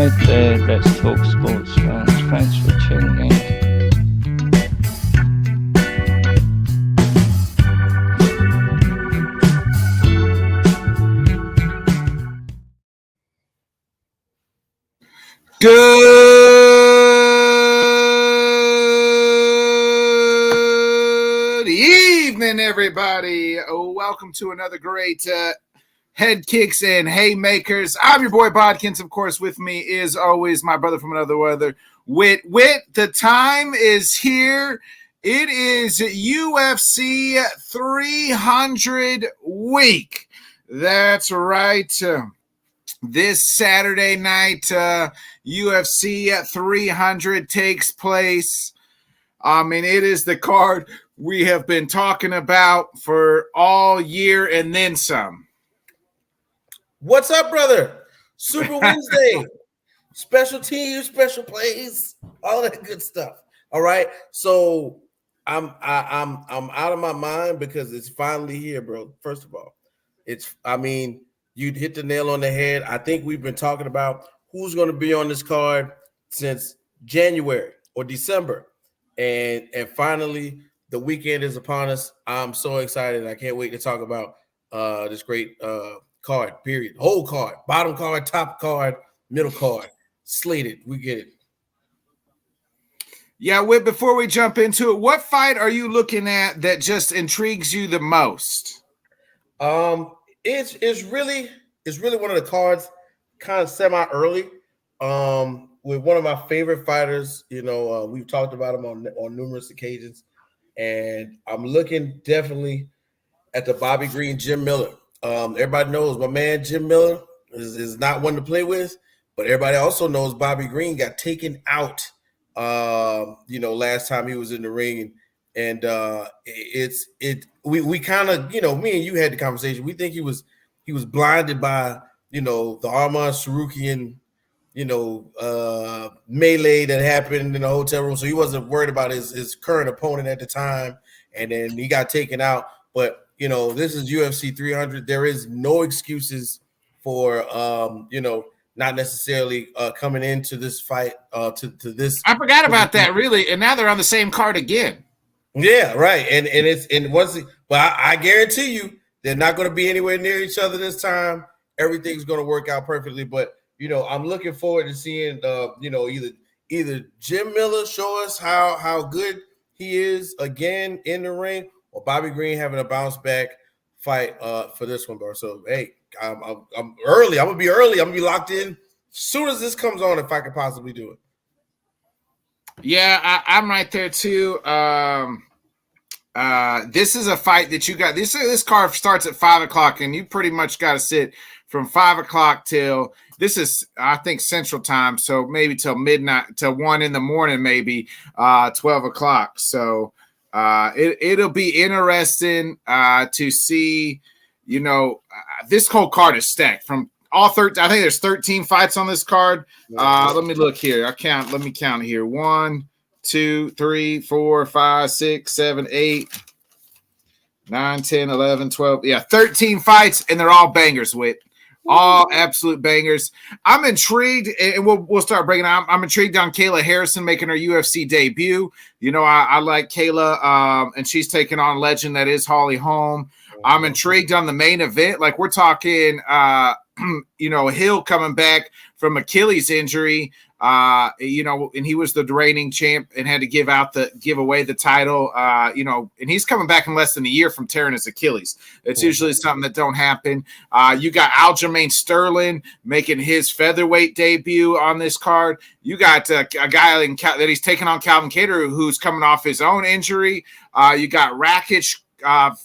right, let's talk sports, fans. Thanks for tuning in. Good evening, everybody. Welcome to another great Headkicks and Haymakers. I'm your boy Bodkins, of course. With me is always my brother from another weather, Wit. The time is here. It is UFC 300 week. That's right. This Saturday night, UFC 300 takes place. I mean, it is the card we have been talking about for all year and then some. What's up, brother? Super Wednesday, special teams, special plays, all that good stuff. All right, so I'm out of my mind because it's finally here, bro. First of all, you'd hit the nail on the head. I think we've been talking about who's going to be on this card since January or December, and finally the weekend is upon us. I'm so excited. I can't wait to talk about this great card, period. Whole card, bottom card, top card, middle card, slated. We get it. Yeah, Whit, before we jump into it, what fight are you looking at that just intrigues you the most? It's really one of the cards, kind of semi early. With one of my favorite fighters, we've talked about him on numerous occasions, and I'm looking definitely at the Bobby Green Jim Miller. Everybody knows my man Jim Miller is not one to play with, but everybody also knows Bobby Green got taken out last time he was in the ring, and we kind of, me and you had the conversation. We think he was blinded by the Arman Sarukian melee that happened in the hotel room, so he wasn't worried about his current opponent at the time, and then he got taken out. But this is UFC 300. There is no excuses for not necessarily coming into this fight to this. I forgot about that, really, and now they're on the same card again. Yeah, right. But I guarantee you they're not going to be anywhere near each other this time. Everything's going to work out perfectly. But I'm looking forward to seeing either Jim Miller show us how good he is again in the ring, or Bobby Green having a bounce back fight for this one, bro. So hey, I'm early. I'm gonna be early. I'm gonna be locked in as soon as this comes on, if I could possibly do it. Yeah, I'm right there too. This is a fight that you got. This card starts at 5:00, and you pretty much got to sit from 5:00 till this is, I think, Central Time, so maybe till midnight, till 1 a.m, maybe 12 o'clock. So it'll be interesting to see. This whole card is stacked from all 13. I think there's 13 fights on this card. Let me look here. Let me count here. 1, 2, 3, 4, 5, 6, 7, 8, 9, 10, 11, 12. Yeah, 13 fights, and they're all bangers, Whit. All absolute bangers. I'm intrigued, and we'll start breaking down. I'm intrigued on Kayla Harrison making her UFC debut. I like Kayla, and she's taking on legend that is Holly Holm. I'm intrigued on the main event. Like, we're talking, Hill coming back from Achilles injury, and he was the reigning champ and had to give away the title, and he's coming back in less than a year from tearing his Achilles. It's usually something that don't happen. You got Aljamain Sterling making his featherweight debut on this card. You got a guy that he's taking on Calvin Kattar, who's coming off his own injury. You got Rakic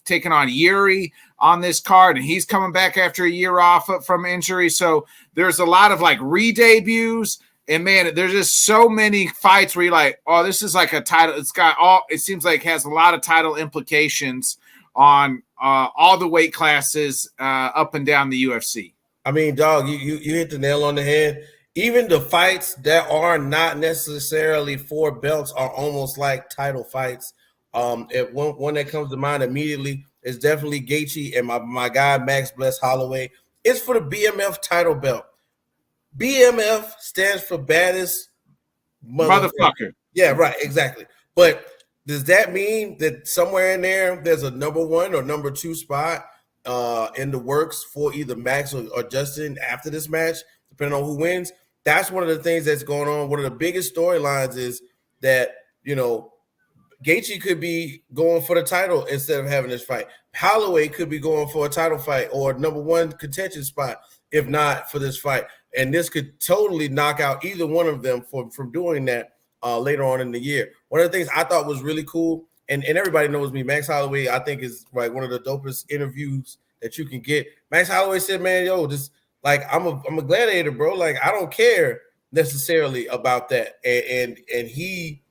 taking on Yuri on this card, and he's coming back after a year off from injury. So there's a lot of like re-debuts, and man, there's just so many fights where you're like, oh, this is like a title. It seems like it has a lot of title implications on all the weight classes up and down the UFC. I mean, dog, you hit the nail on the head. Even the fights that are not necessarily for belts are almost like title fights. If one that comes to mind immediately is definitely Gaethje and my guy Max Bless Holloway. It's for the BMF title belt. BMF stands for baddest Motherfucker. Yeah, right, exactly. But does that mean that somewhere in there's a number 1 or number 2 spot in the works for either Max or Justin after this match, depending on who wins? That's one of the things that's going on. One of the biggest storylines is that, Gaethje could be going for the title instead of having this fight. Holloway could be going for a title fight or number 1 contention spot, if not for this fight. And this could totally knock out either one of them from doing that later on in the year. One of the things I thought was really cool, and everybody knows me, Max Holloway, I think is like one of the dopest interviews that you can get. Max Holloway said, man, yo, just like I'm a gladiator, bro. Like, I don't care necessarily about that. And he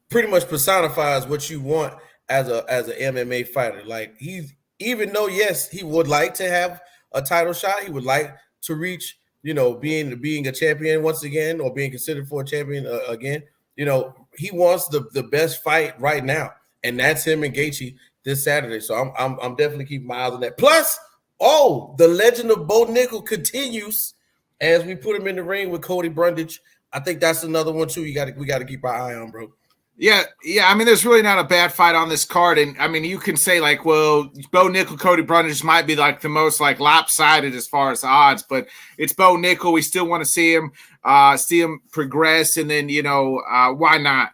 pretty much personifies what you want as an MMA fighter. Like, he's, even though, yes, he would like to have a title shot, he would like to reach, being a champion once again, or being considered for a champion again. He wants the best fight right now, and that's him and Gaethje this Saturday. So I'm definitely keeping my eyes on that. Plus, the legend of Bo Nickel continues as we put him in the ring with Cody Brundage. I think that's another one too. We got to keep our eye on, bro. Yeah. I mean, there's really not a bad fight on this card, and I mean, you can say like, well, Bo Nickel, Cody Brundage might be like the most like lopsided as far as odds, but it's Bo Nickel. We still want to see him progress, and then why not?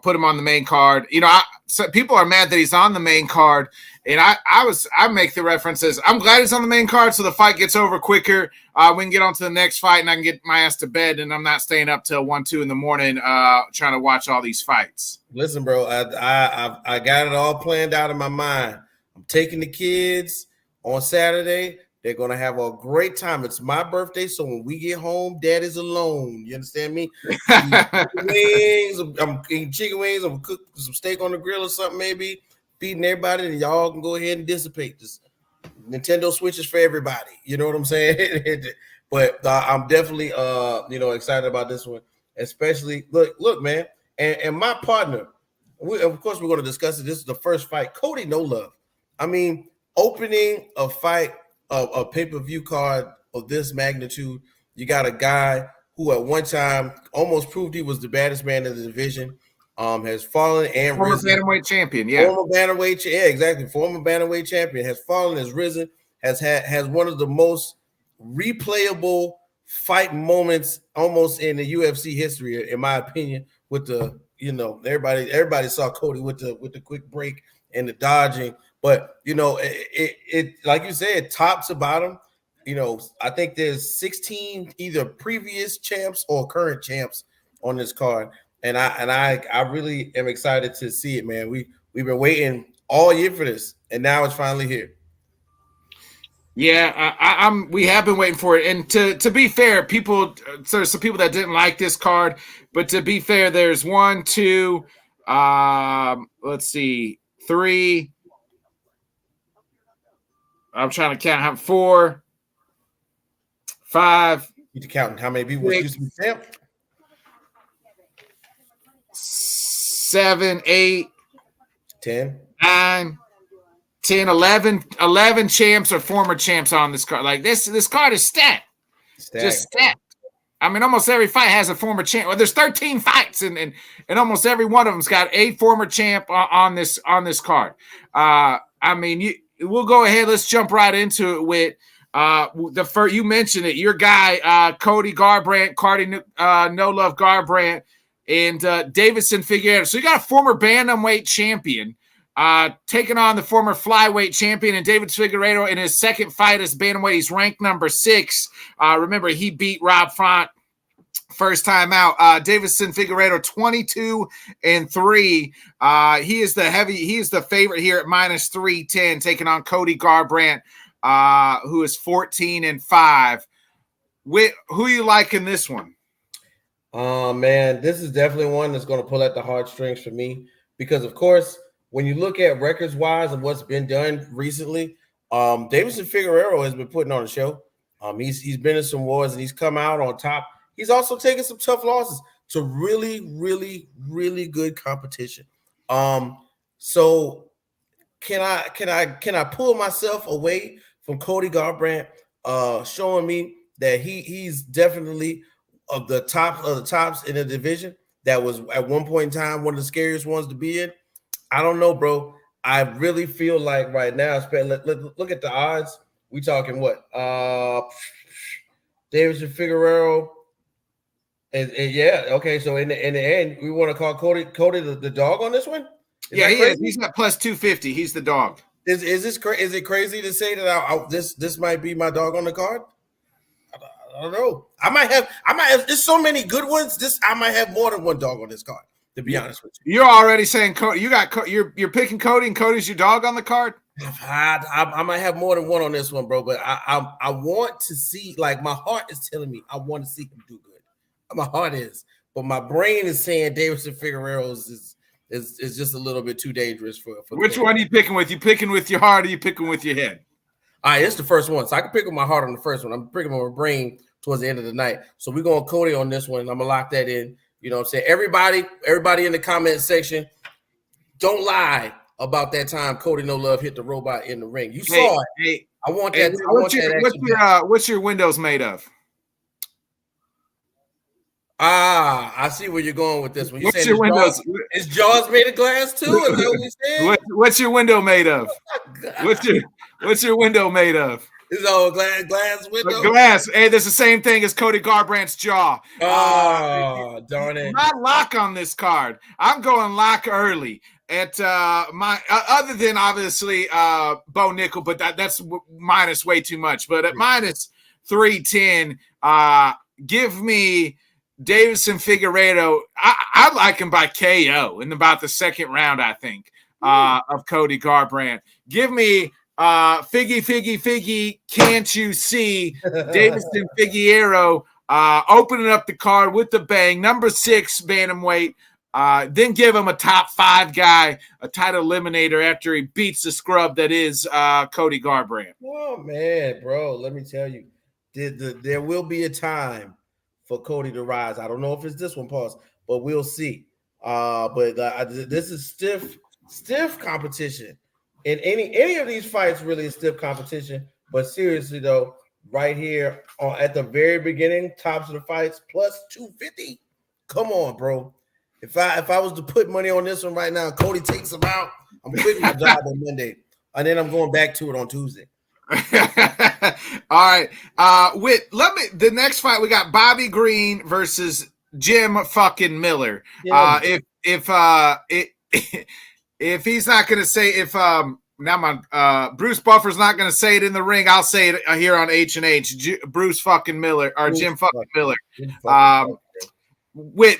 Put him on the main card. So people are mad that he's on the main card, and I make the references. I'm glad he's on the main card, so the fight gets over quicker. We can get on to the next fight, and I can get my ass to bed, and I'm not staying up till 1-2 in the morning trying to watch all these fights. Listen, bro, I got it all planned out in my mind. I'm taking the kids on Saturday. They're going to have a great time. It's my birthday, so when we get home, Dad is alone. You understand me? I'm eating chicken wings. I'm cooking some steak on the grill or something, maybe. Feeding everybody, and y'all can go ahead and dissipate. This Nintendo Switch is for everybody. You know what I'm saying? But I'm definitely, excited about this one. Especially, look, man. And my partner, of course, we're going to discuss it. This is the first fight. Cody No Love. I mean, opening a fight, a pay-per-view card of this magnitude, you got a guy who at one time almost proved he was the baddest man in the division, has fallen and former risen. bantamweight champion, yeah. Former bantamweight champion, has fallen, has risen, has one of the most replayable fight moments almost in the UFC history, in my opinion, with the, everybody saw Cody with the quick break and the dodging. But it like you said, top to bottom, I think there's 16 either previous champs or current champs on this card, and I really am excited to see it, man. We've been waiting all year for this, and now it's finally here. Yeah, we have been waiting for it, and to be fair, there's some people that didn't like this card, but to be fair, there's 1, 2, let's see, 3. I'm trying to count how 4, 5. You counting how many people used to be champ? 7, 8, 10, 9, 10, 11 champs or former champs on this card. Like this card is stacked. Just stacked. I mean, almost every fight has a former champ. Well, there's 13 fights, and almost every one of them's got a former champ on this card. I mean, we'll go ahead. Let's jump right into it with the first. You mentioned it. Your guy, Cody No Love Garbrandt, and Davidson Figueiredo. So you got a former bantamweight champion taking on the former flyweight champion, and David Figueiredo in his second fight as bantamweight. He's ranked number 6. Remember, he beat Rob Font first time out. Davidson Figueiredo 22-3. He is the favorite here at -310, taking on Cody Garbrandt, who is 14-5. Who you like in this one? Man, this is definitely one that's going to pull at the heartstrings for me, because of course, when you look at records wise and what's been done recently, Davidson Figueiredo has been putting on a show. He's been in some wars and he's come out on top. He's also taken some tough losses to really, really, really good competition. So can I pull myself away from Cody Garbrandt showing me that he's definitely of the tops in the division. That was at one point in time one of the scariest ones to be in. I don't know, bro. I really feel like right now, look at the odds. We talking what? Davidson Figueroa. And yeah, okay. So in the end, we want to call Cody the dog on this one. Yeah, he is. He's at plus 250. He's the dog. Is this crazy? Is it crazy to say that this might be my dog on the card? I don't know. I might have. There's so many good ones. I might have more than one dog on this card. To be honest with you, you're already saying Cody. You're picking Cody, and Cody's your dog on the card. I might have more than one on this one, bro. But I want to see. Like my heart is telling me I want to see him do good. My heart is, but my brain is saying Davidson Figueroa is just a little bit too dangerous for Which one are you picking with? You picking with your heart or you picking with your head? All right, it's the first one. So I can pick with my heart on the first one. I'm picking with my brain towards the end of the night. So we're going Cody on this one. I'm going to lock that in. You know what I'm saying? Everybody in the comment section, don't lie about that time Cody No Love hit the robot in the ring. You saw it. Hey, I want that. What's your windows made of? I see where you're going with this one. What's your windows? Is Jaws made of glass too? Is that what you said? What's your window made of? What's your window made of? It's all glass window. Glass. Hey, that's the same thing as Cody Garbrandt's jaw. Oh, darn it! Not lock on this card. I'm going lock early at my other than obviously Bo Nickel, but that's minus way too much. But at minus 310, give me Davidson Figueroa. I like him by KO in about the second round, I think, of Cody Garbrandt. Give me Figgy, can't you see Davidson Figueroa opening up the card with the bang, number 6 bantamweight. Then give him a top 5 guy, a title eliminator after he beats the scrub that is Cody Garbrandt. Oh, man, bro, let me tell you, there will be a time for Cody to rise. I don't know if it's this one, pause, but we'll see. But this is stiff competition. In any of these fights, really is stiff competition. But seriously, though, right here at the very beginning, tops of the fights, plus 250. Come on, bro. If I was to put money on this one right now, Cody takes him out, I'm quitting my job on Monday. And then I'm going back to it on Tuesday. All right. The next fight, we got Bobby Green versus Jim fucking Miller. Yeah. If he's not going to say Bruce Buffer's not going to say it in the ring, I'll say it here on H&H. Bruce fucking Miller or Jim fucking Miller.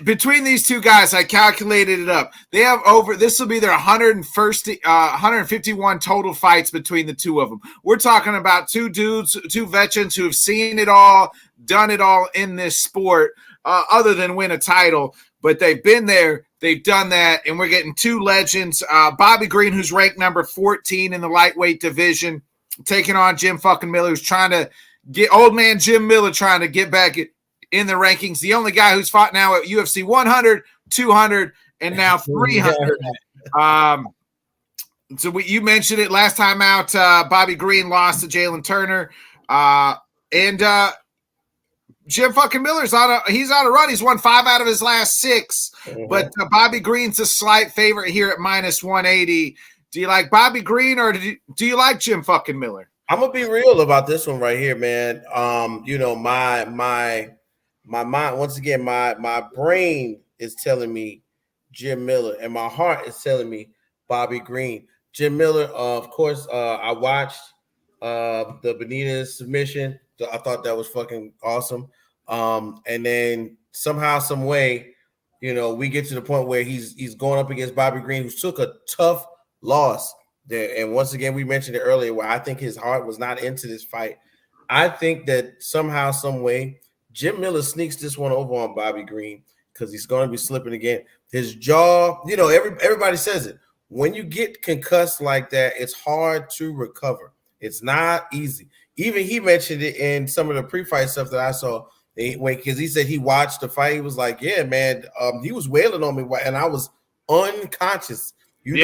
Between these two guys, I calculated it up. They have this will be their 151 total fights between the two of them. We're talking about two veterans who have seen it all, done it all in this sport, other than win a title. But they've been there, they've done that, and we're getting two legends. Bobby Green, who's ranked number 14 in the lightweight division, taking on Jim fucking Miller, who's trying to get old man Jim Miller trying to get back in the rankings. The only guy who's fought now at UFC 100, 200, and now 300. You mentioned it last time out. Bobby Green lost to Jalen Turner, and Jim fucking Miller's he's on a run. He's won 5 out of his last 6, but Bobby Green's a slight favorite here at minus 180. Do you like Bobby Green or do you like Jim fucking Miller? I'm gonna be real about this one right here, man. My mind, once again, my brain is telling me Jim Miller, and my heart is telling me Bobby Green. Jim Miller, of course, I watched the Benitez submission. I thought that was fucking awesome. And then somehow, some way, we get to the point where he's going up against Bobby Green, who took a tough loss there. And once again, we mentioned it earlier, where I think his heart was not into this fight. I think that somehow, some way, Jim Miller sneaks this one over on Bobby Green because he's going to be slipping again. His jaw, everybody says it. When you get concussed like that, it's hard to recover. It's not easy. Even he mentioned it in some of the pre-fight stuff that I saw, because he said he watched the fight. He was like, "Yeah, man, he was wailing on me, and I was unconscious." You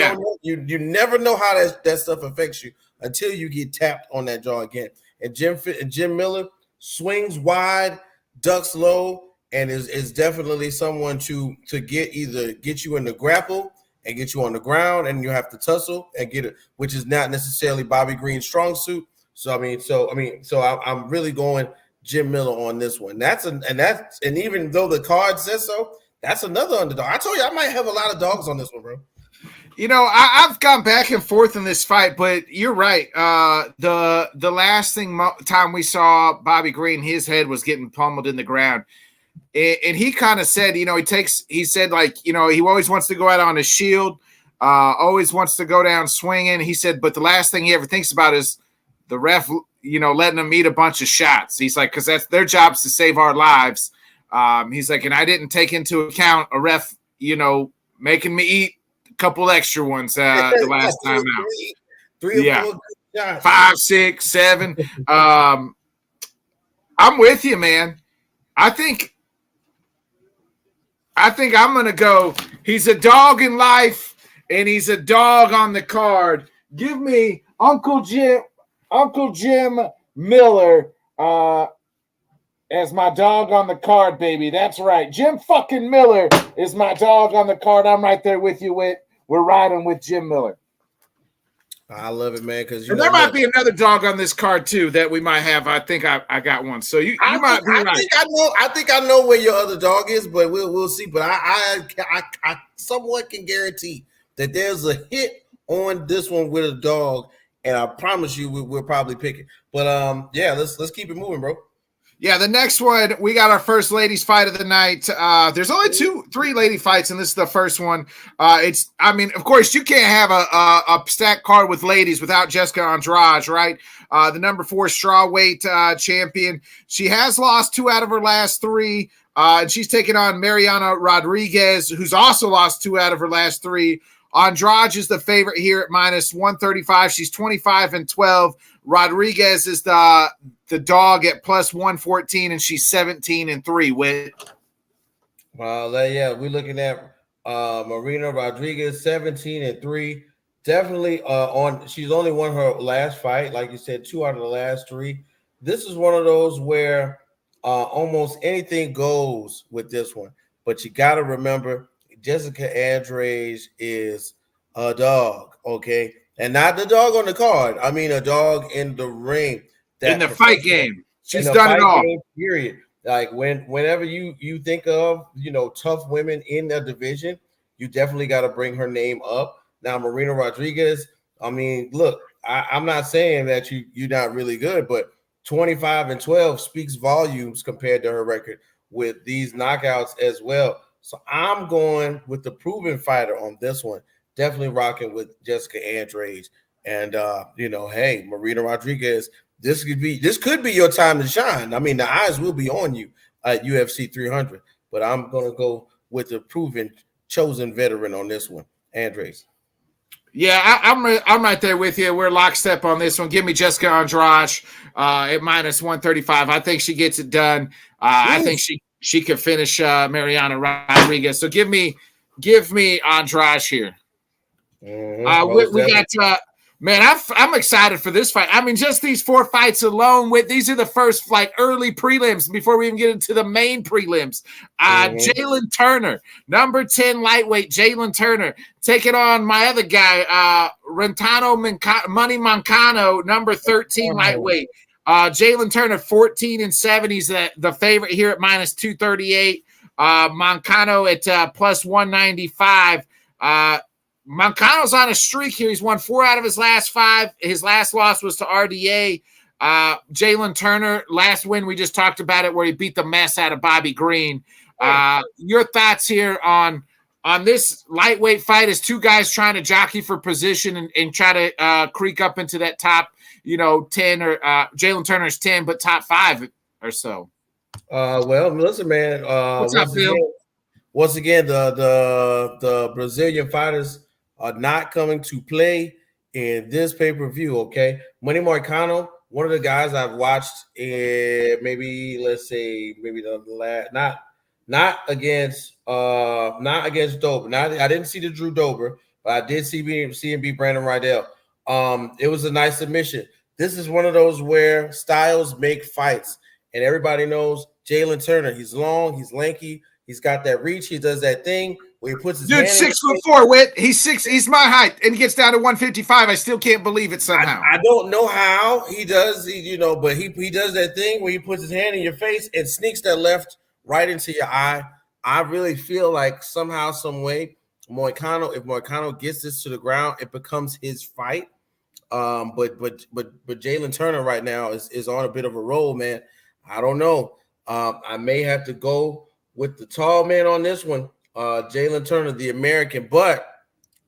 never know how that stuff affects you until you get tapped on that jaw again. And Jim Miller, swings wide, ducks low, and is definitely someone to get you in the grapple and get you on the ground, and you have to tussle and get it, which is not necessarily Bobby Green's strong suit. So I'm really going Jim Miller on this one. And even though the card says so, that's another underdog. I told you I might have a lot of dogs on this one, bro. You know, I've gone back and forth in this fight, but you're right. The last time we saw Bobby Green, his head was getting pummeled in the ground. And he kind of said, you know, he said, like, you know, he always wants to go out on his shield, always wants to go down swinging. He said, but the last thing he ever thinks about is the ref, you know, letting them eat a bunch of shots. He's like, because that's their job's to save our lives. He's like, and I didn't take into account a ref, you know, making me eat a couple extra ones the last time out. Three or 4 good shots. 5, 6, 7. I'm with you, man. I think I'm going to go. He's a dog in life, and he's a dog on the card. Give me Uncle Jim Miller as my dog on the card, baby. That's right. Jim fucking Miller is my dog on the card. I'm right there with you. We're riding with Jim Miller. I love it, man. Because there might be another dog on this card too that we might have. I think I got one. So you might be right. I think I know where your other dog is, but we'll see. But I somewhat can guarantee that there's a hit on this one with a dog, and I promise you we'll probably pick it. But yeah, let's keep it moving, bro. Yeah, the next one, we got our first ladies fight of the night. There's only 3 lady fights, and this is the first one. Of course, you can't have a stacked card with ladies without Jessica Andrade, right? The number 4 strawweight champion. She has lost 2 out of her last 3, and she's taken on Mariana Rodriguez, who's also lost 2 out of her last 3. Andrade is the favorite here at minus 135. She's 25-12. Rodriguez is the dog at plus 114, and she's 17-3. With we're looking at Marina Rodriguez 17-3. Definitely she's only won her last fight, like you said, 2 out of the last 3. This is one of those where almost anything goes with this one, but you got to remember Jessica Andrade is a dog, okay? And not the dog on the card. I mean a dog in the ring. In the fight game. She's done it all. Period. Like whenever you think of, you know, tough women in the division, you definitely got to bring her name up. Now, Marina Rodriguez, I mean, look, I'm not saying that you're not really good, but 25-12 speaks volumes compared to her record with these knockouts as well. So I'm going with the proven fighter on this one. Definitely rocking with Jessica Andrade. And hey, Marina Rodriguez, this could be your time to shine. I mean, the eyes will be on you at UFC 300, but I'm gonna go with the proven chosen veteran on this one, Andrade. Yeah, I'm right there with you. We're lockstep on this one. Give me Jessica Andrade at minus 135. I think she gets it done. I think she could finish Mariana Rodriguez. So give me Andrade here. We got man, I'm excited for this fight. I mean, just these 4 fights alone. These are the first like early prelims before we even get into the main prelims. Jalen Turner, number 10 lightweight. Jalen Turner taking on my other guy, Rentano Money Mancano, number 13 lightweight. Jalen Turner 14-7. He's the favorite here at minus 238. Mancano at plus 195. Mancano's on a streak here. He's won 4 out of his last 5. His last loss was to RDA. Jalen Turner, last win, we just talked about it, where he beat the mess out of Bobby Green. Your thoughts here on this lightweight fight as 2 guys trying to jockey for position and try to creep up into that top, 10 or Jalen Turner's 10, but top 5 or so. Well, listen, man. What's up, Phil? Once again, the Brazilian fighters are not coming to play in this pay-per-view, okay? Money Marcano, one of the guys I've watched in maybe the last, not against Dober. I didn't see the Drew Dober, but I did see him beat Brandon Rydell. It was a nice submission. This is one of those where styles make fights, and everybody knows Jalen Turner. He's long, he's lanky, he's got that reach. He does that thing where he puts his dude, hand 6'4", Whit. He's my height, and he gets down to 155. I still can't believe it somehow. I don't know how he does, but he does that thing where he puts his hand in your face and sneaks that left right into your eye. I really feel like somehow, some way, if Moicano gets this to the ground, it becomes his fight. But Jalen Turner right now is on a bit of a roll, man. I don't know. I may have to go with the tall man on this one, Jalen Turner, the American. But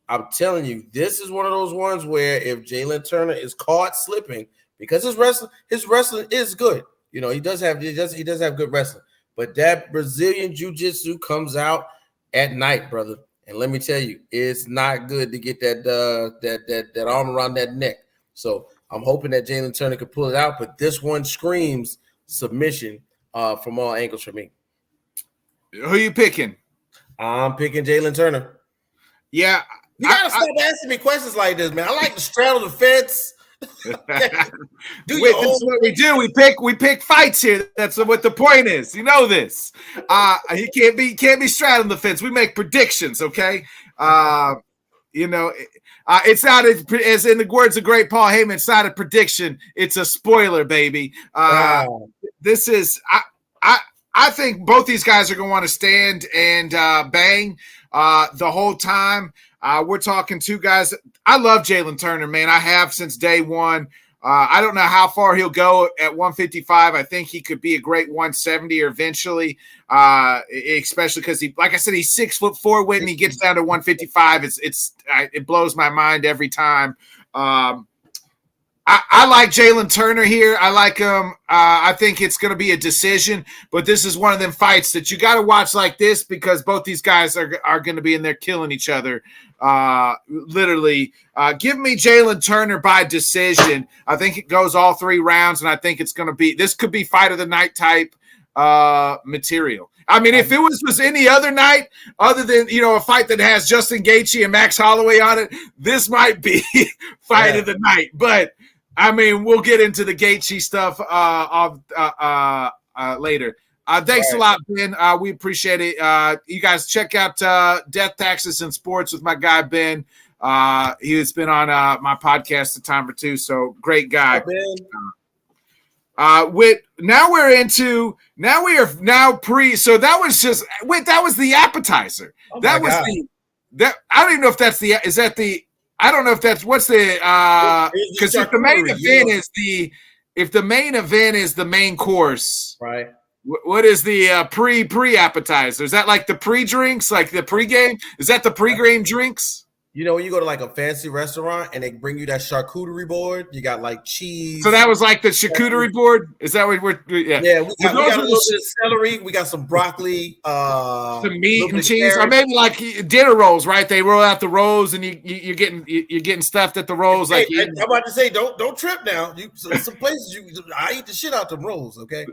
I'm telling you, this is one of those ones where if Jalen Turner is caught slipping, because his wrestling is good. He does have good wrestling. But that Brazilian jiu-jitsu comes out at night, brother. And let me tell you, it's not good to get that arm around that neck. So I'm hoping that Jalen Turner can pull it out. But this one screams submission from all angles for me. Who you picking? I'm picking Jalen Turner. Yeah. You gotta stop asking me questions like this, man. I like to straddle the fence. That's what we do. We pick fights here. That's what the point is. You know this. He can't be straddling the fence. We make predictions, okay? It's not as in the words of great Paul Heyman, it's not a prediction, it's a spoiler, baby. This is I think both these guys are gonna want to stand and bang the whole time. We're talking two guys. I love Jalen Turner, man. I have since day one. I don't know how far he'll go at 155. I think he could be a great 170 or eventually, especially because like I said, he's 6'4" when he gets down to 155. It blows my mind every time. I like Jalen Turner here. I like him. I think it's going to be a decision, but this is one of them fights that you got to watch like this because both these guys are going to be in there killing each other. Literally, give me Jalen Turner by decision. I think it goes all 3 rounds, and I think it's going to be – this could be fight of the night type material. I mean, if it was any other night other than, a fight that has Justin Gaethje and Max Holloway on it, this might be fight of the night. But – I mean, we'll get into the Gaethje stuff later. Thanks a lot, Ben. We appreciate it. You guys check out Death, Taxes, and Sports with my guy, Ben. He has been on my podcast a time or two, so great guy. So that was the appetizer. Oh that was God. I don't even know if that's I don't know if that's what's the because if the main event is the main course, right? What is the pre appetizer? Is that like the pre drinks, like the pregame? Is that the pregame drinks? When you go to like a fancy restaurant and they bring you that charcuterie board, you got like cheese. So that was like the charcuterie board. Is that what we're? Yeah, we got a little bit of celery. We got some broccoli, some meat and cheese, or maybe like dinner rolls. Right? They roll out the rolls, and you're getting stuffed at the rolls. Hey, I'm about to say, don't trip now. Some places I eat the shit out them rolls. Okay.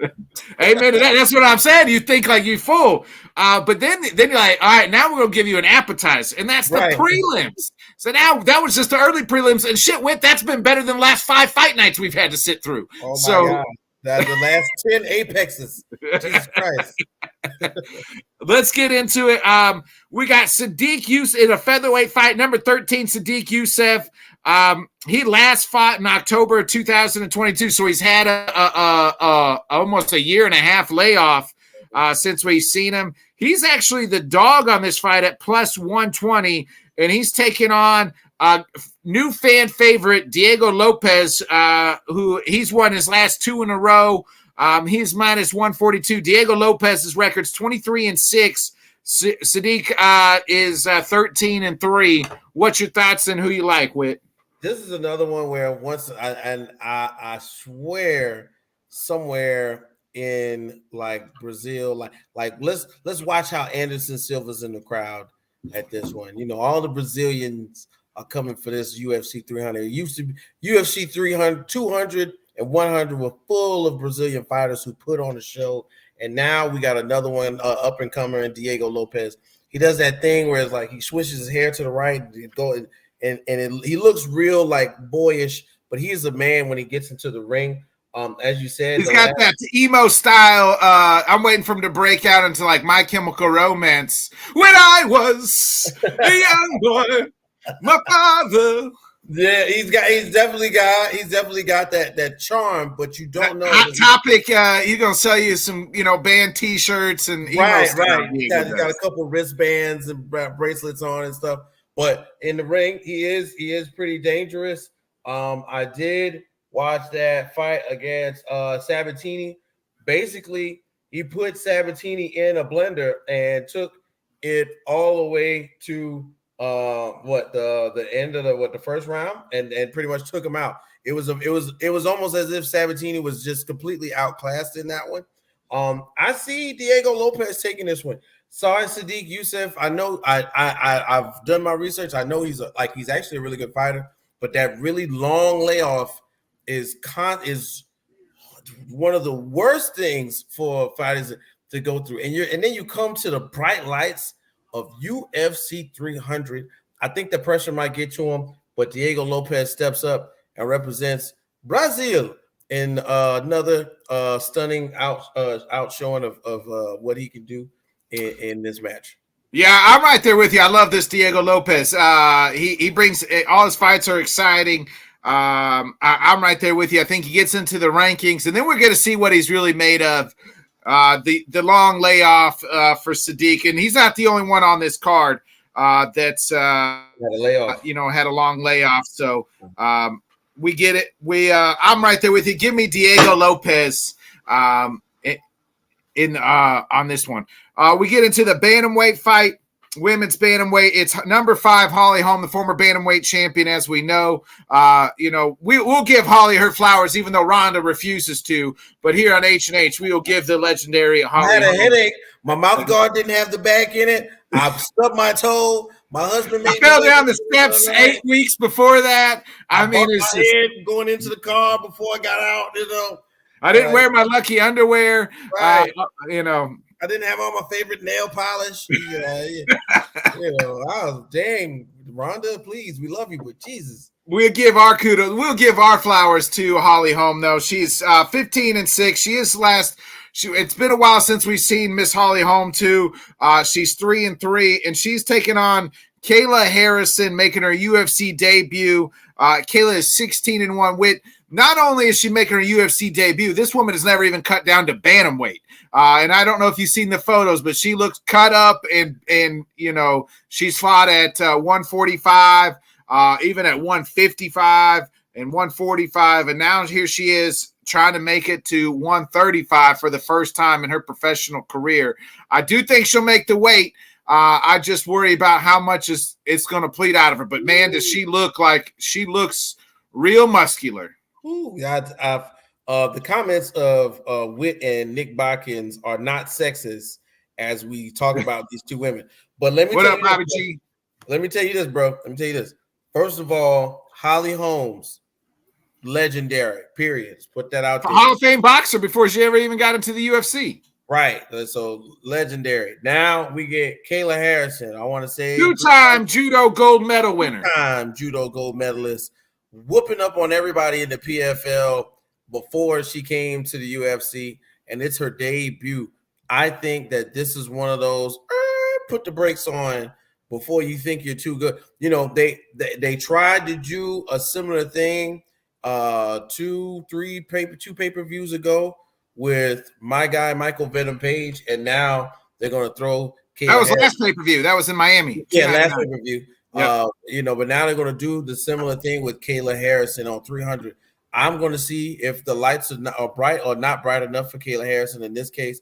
Amen to that. That's what I'm saying. You think like you're full, but then you're like, all right, now we're gonna give you an appetizer, and that's the prelims. So now that was just the early prelims, and shit, that's been better than the last 5 fight nights we've had to sit through. Oh my God. That's the last 10 apexes. Jesus Christ. Let's get into it. We got Sadiq Youssef in a featherweight fight, number 13, Sadiq Youssef. He last fought in October of 2022, so he's had almost a year and a half layoff since we've seen him. He's actually the dog on this fight at plus 120, and he's taking on new fan favorite Diego Lopez, who he's won his last 2 in a row. He's minus 142. Diego Lopez's record's 23-6. Sadiq is 13-3. What's your thoughts and who you like, Whit? This is another one where I swear somewhere in like Brazil, like let's watch how Anderson Silva's in the crowd at this one. All the Brazilians are coming for this UFC 300. It used to be UFC 300, 200, and 100 were full of Brazilian fighters who put on a show. And now we got another one up and comer in Diego Lopez. He does that thing where it's like he swishes his hair to the right and he looks real like boyish, but he's a man when he gets into the ring. As you said, he's got that emo style. I'm waiting for him to break out into like My Chemical Romance. When I was a young boy, my father. Yeah, he's definitely got that charm, but you don't know. Hot Topic, he's gonna sell you some, band T-shirts and emo right. He's got a couple wristbands and bracelets on and stuff. But in the ring, he is pretty dangerous. I did watch that fight against Sabatini. Basically, he put Sabatini in a blender and took it all the way to the end of the first round and pretty much took him out. It was almost as if Sabatini was just completely outclassed in that one. I see Diego Lopez taking this one. Sorry, Sadiq Youssef. I know I've done my research. I know he's actually a really good fighter, but that really long layoff is one of the worst things for fighters to go through. And then you come to the bright lights of UFC 300. I think the pressure might get to him, but Diego Lopez steps up and represents Brazil in another stunning outshowing of what he can do in this match. Yeah, I'm right there with you. I love this Diego Lopez. He brings all his fights are exciting. I'm right there with you. I think he gets into the rankings, and then we're going to see what he's really made of. The long layoff for Sadiq, and he's not the only one on this card that's had a layoff. Had a long layoff. So we get it. I'm right there with you. Give me Diego Lopez on this one. We get into the bantamweight fight. Women's bantamweight. It's number 5, Holly Holm, the former bantamweight champion, as we know. We'll give Holly her flowers, even though Ronda refuses to. But here on H&H, we will give the legendary Holly. I had a Holm. headache. My mouth guard didn't have the back in it. I stubbed my toe. My husband I fell down the steps 8 weeks before that. I mean, it's my head going into the car before I got out. I didn't wear my lucky underwear. Right. I didn't have all my favorite nail polish. I was dang, Rhonda, please, we love you, but Jesus. We'll give our kudos. We'll give our flowers to Holly Holm, though. She's 15-6. She is it's been a while since we've seen Miss Holly Holm too. She's 3-3, and she's taking on Kayla Harrison, making her UFC debut. Kayla is 16-1. With not only is she making her UFC debut, this woman has never even cut down to bantamweight. And I don't know if you've seen the photos, but she looks cut up, and she's fought at 145, even at 155 and 145, and now here she is trying to make it to 135 for the first time in her professional career. I do think she'll make the weight. I just worry about how much it's going to plead out of her. But man, does she look like she looks real muscular. Ooh, the comments of Witt and Nick Botkins are not sexist as we talk about these two women. But let me tell you Bobby G? Let me tell you this, bro. Let me tell you this. First of all, Holly Holmes, legendary. Period. Let's put that out there. Hall of Fame boxer before she ever even got into the UFC. Right. So legendary. Now we get Kayla Harrison. I want to say two-time judo gold medal winner. Two-time judo gold medalist, whooping up on everybody in the PFL before she came to the UFC, and it's her debut. I think that this is one of those put the brakes on before you think you're too good. They tried to do a similar thing 2 pay-per-views ago with my guy Michael Venom Page, and now they're going to throw Kayla that was Harrison. Last pay-per-view. That was in Miami. Yeah, last pay-per-view. Yep. But now they're going to do the similar thing with Kayla Harrison on 300. I'm going to see if the lights are bright or not bright enough for Kayla Harrison in this case.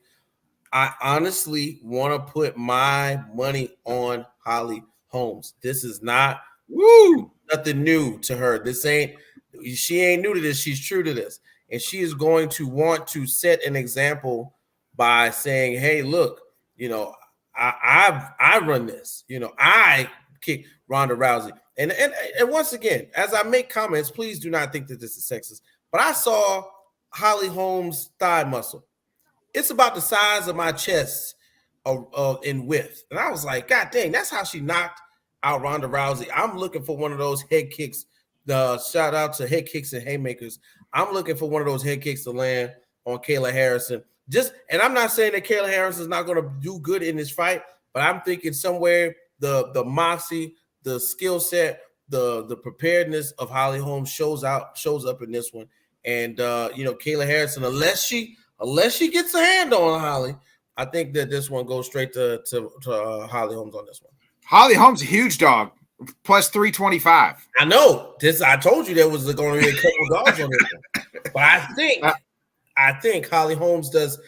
I honestly want to put my money on Holly Holmes. This is nothing new to her. She ain't new to this. She's true to this. And she is going to want to set an example by saying, hey, look, I run this. I kick Ronda Rousey. And once again, as I make comments, please do not think that this is sexist. But I saw Holly Holmes' thigh muscle. It's about the size of my chest in width. And I was like, God dang, that's how she knocked out Ronda Rousey. I'm looking for one of those head kicks. Shout out to Headkicks and Haymakers. I'm looking for one of those head kicks to land on Kayla Harrison. And I'm not saying that Kayla Harrison is not going to do good in this fight, but I'm thinking somewhere the moxie, the skill set, the preparedness of Holly Holmes shows up in this one. And Kayla Harrison, unless she gets a hand on Holly, I think that this one goes straight to Holly Holmes on this one. Holly Holmes, a huge dog, plus 325. I know this. I told you there was going to be a couple dogs on this one, but I think Holly Holmes does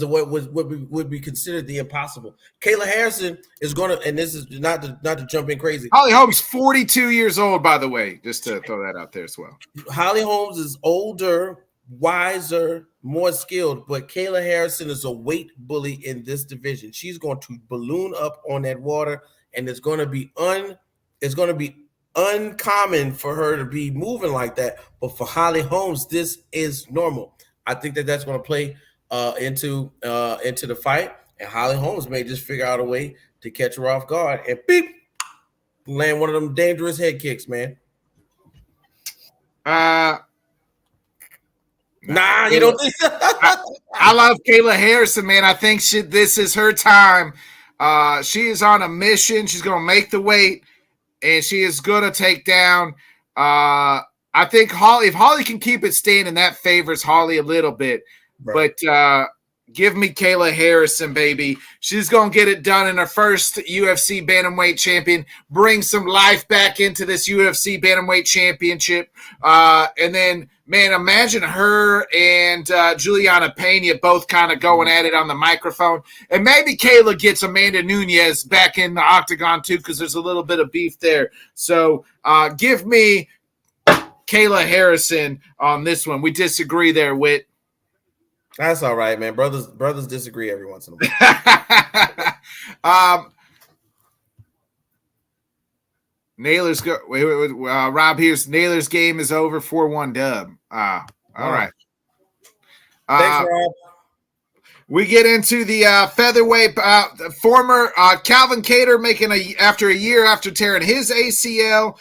what would be considered the impossible. Kayla Harrison is going to, and this is not to jump in crazy. Holly Holmes, 42 years old, by the way, just to throw that out there as well. Holly Holmes is older, wiser, more skilled, but Kayla Harrison is a weight bully in this division. She's going to balloon up on that water, and it's going to be uncommon for her to be moving like that. But for Holly Holmes, this is normal. I think that's going to play into the fight, and Holly Holmes may just figure out a way to catch her off guard and beep, land one of them dangerous head kicks, man. Nah, you don't think so? I love Kayla Harrison, man. I think this is her time. She is on a mission. She's going to make the weight, and she is going to take down. I think if Holly can keep it standing, that favors Holly a little bit. Right. But give me Kayla Harrison, baby. She's going to get it done in her first UFC bantamweight champion, bring some life back into this UFC bantamweight championship. And then, man, imagine her and Juliana Pena both kind of going at it on the microphone. And maybe Kayla gets Amanda Nunes back in the octagon too, because there's a little bit of beef there. So give me Kayla Harrison on this one. We disagree there, Whit. That's all right, man. Brothers disagree every once in a while. Naylor's go. Wait, Rob here's Naylor's game is over 4-1 dub. All right. Thanks, Rob. We get into the featherweight. Former Calvin Kattar after a year after tearing his ACL.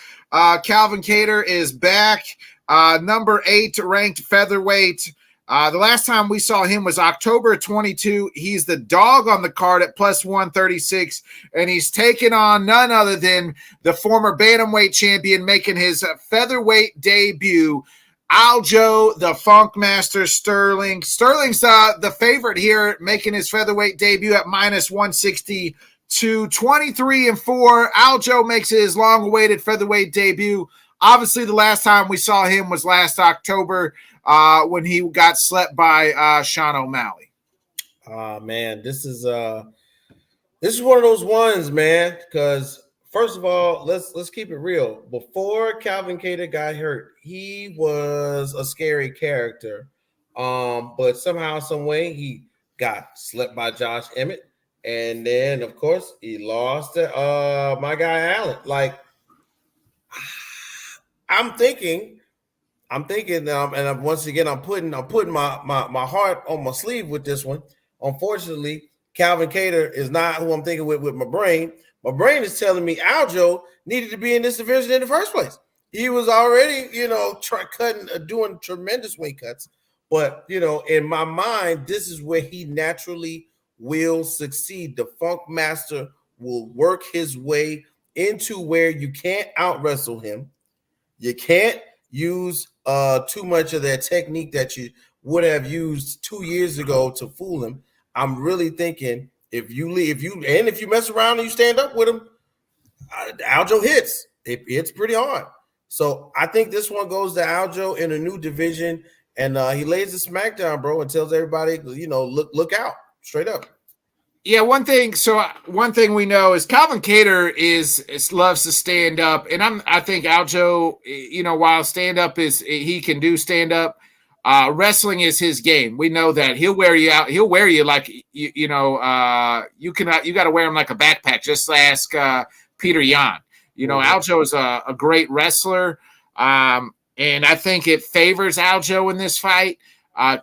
Calvin Kattar is back, number 8 ranked featherweight. The last time we saw him was October 22. He's the dog on the card at plus 136, and he's taken on none other than the former bantamweight champion making his featherweight debut, Aljo, the Funk Master Sterling. Sterling's the favorite here, making his featherweight debut at minus 160 to 23-4. Aljo makes his long-awaited featherweight debut. Obviously, the last time we saw him was last October when he got slept by Sean O'Malley. Man, this is one of those ones, man. Because first of all, let's keep it real. Before Calvin Kattar got hurt, he was a scary character. But somehow, some way, he got slept by Josh Emmett. And then, of course, he lost to my guy Allen. Like, I'm thinking, and once again, I'm putting my heart on my sleeve with this one. Unfortunately, Calvin Kattar is not who I'm thinking with my brain. My brain is telling me Aljo needed to be in this division in the first place. He was already, doing tremendous weight cuts. But, in my mind, this is where he naturally will succeed. The Funk Master will work his way into where you can't out wrestle him. You can't use too much of that technique that you would have used 2 years ago to fool him. I'm really thinking if you mess around and you stand up with him, Aljo hits. It hits pretty hard. So I think this one goes to Aljo in a new division, and he lays the smackdown, bro, and tells everybody, look out. Straight up. Yeah, one thing we know is Calvin Kattar loves to stand up, and I think Aljo, while stand up he can do stand up, wrestling is his game. We know that he'll wear you out. He'll wear you like you got to wear him like a backpack. Just ask Peter Yan. Aljo is a great wrestler, and I think it favors Aljo in this fight.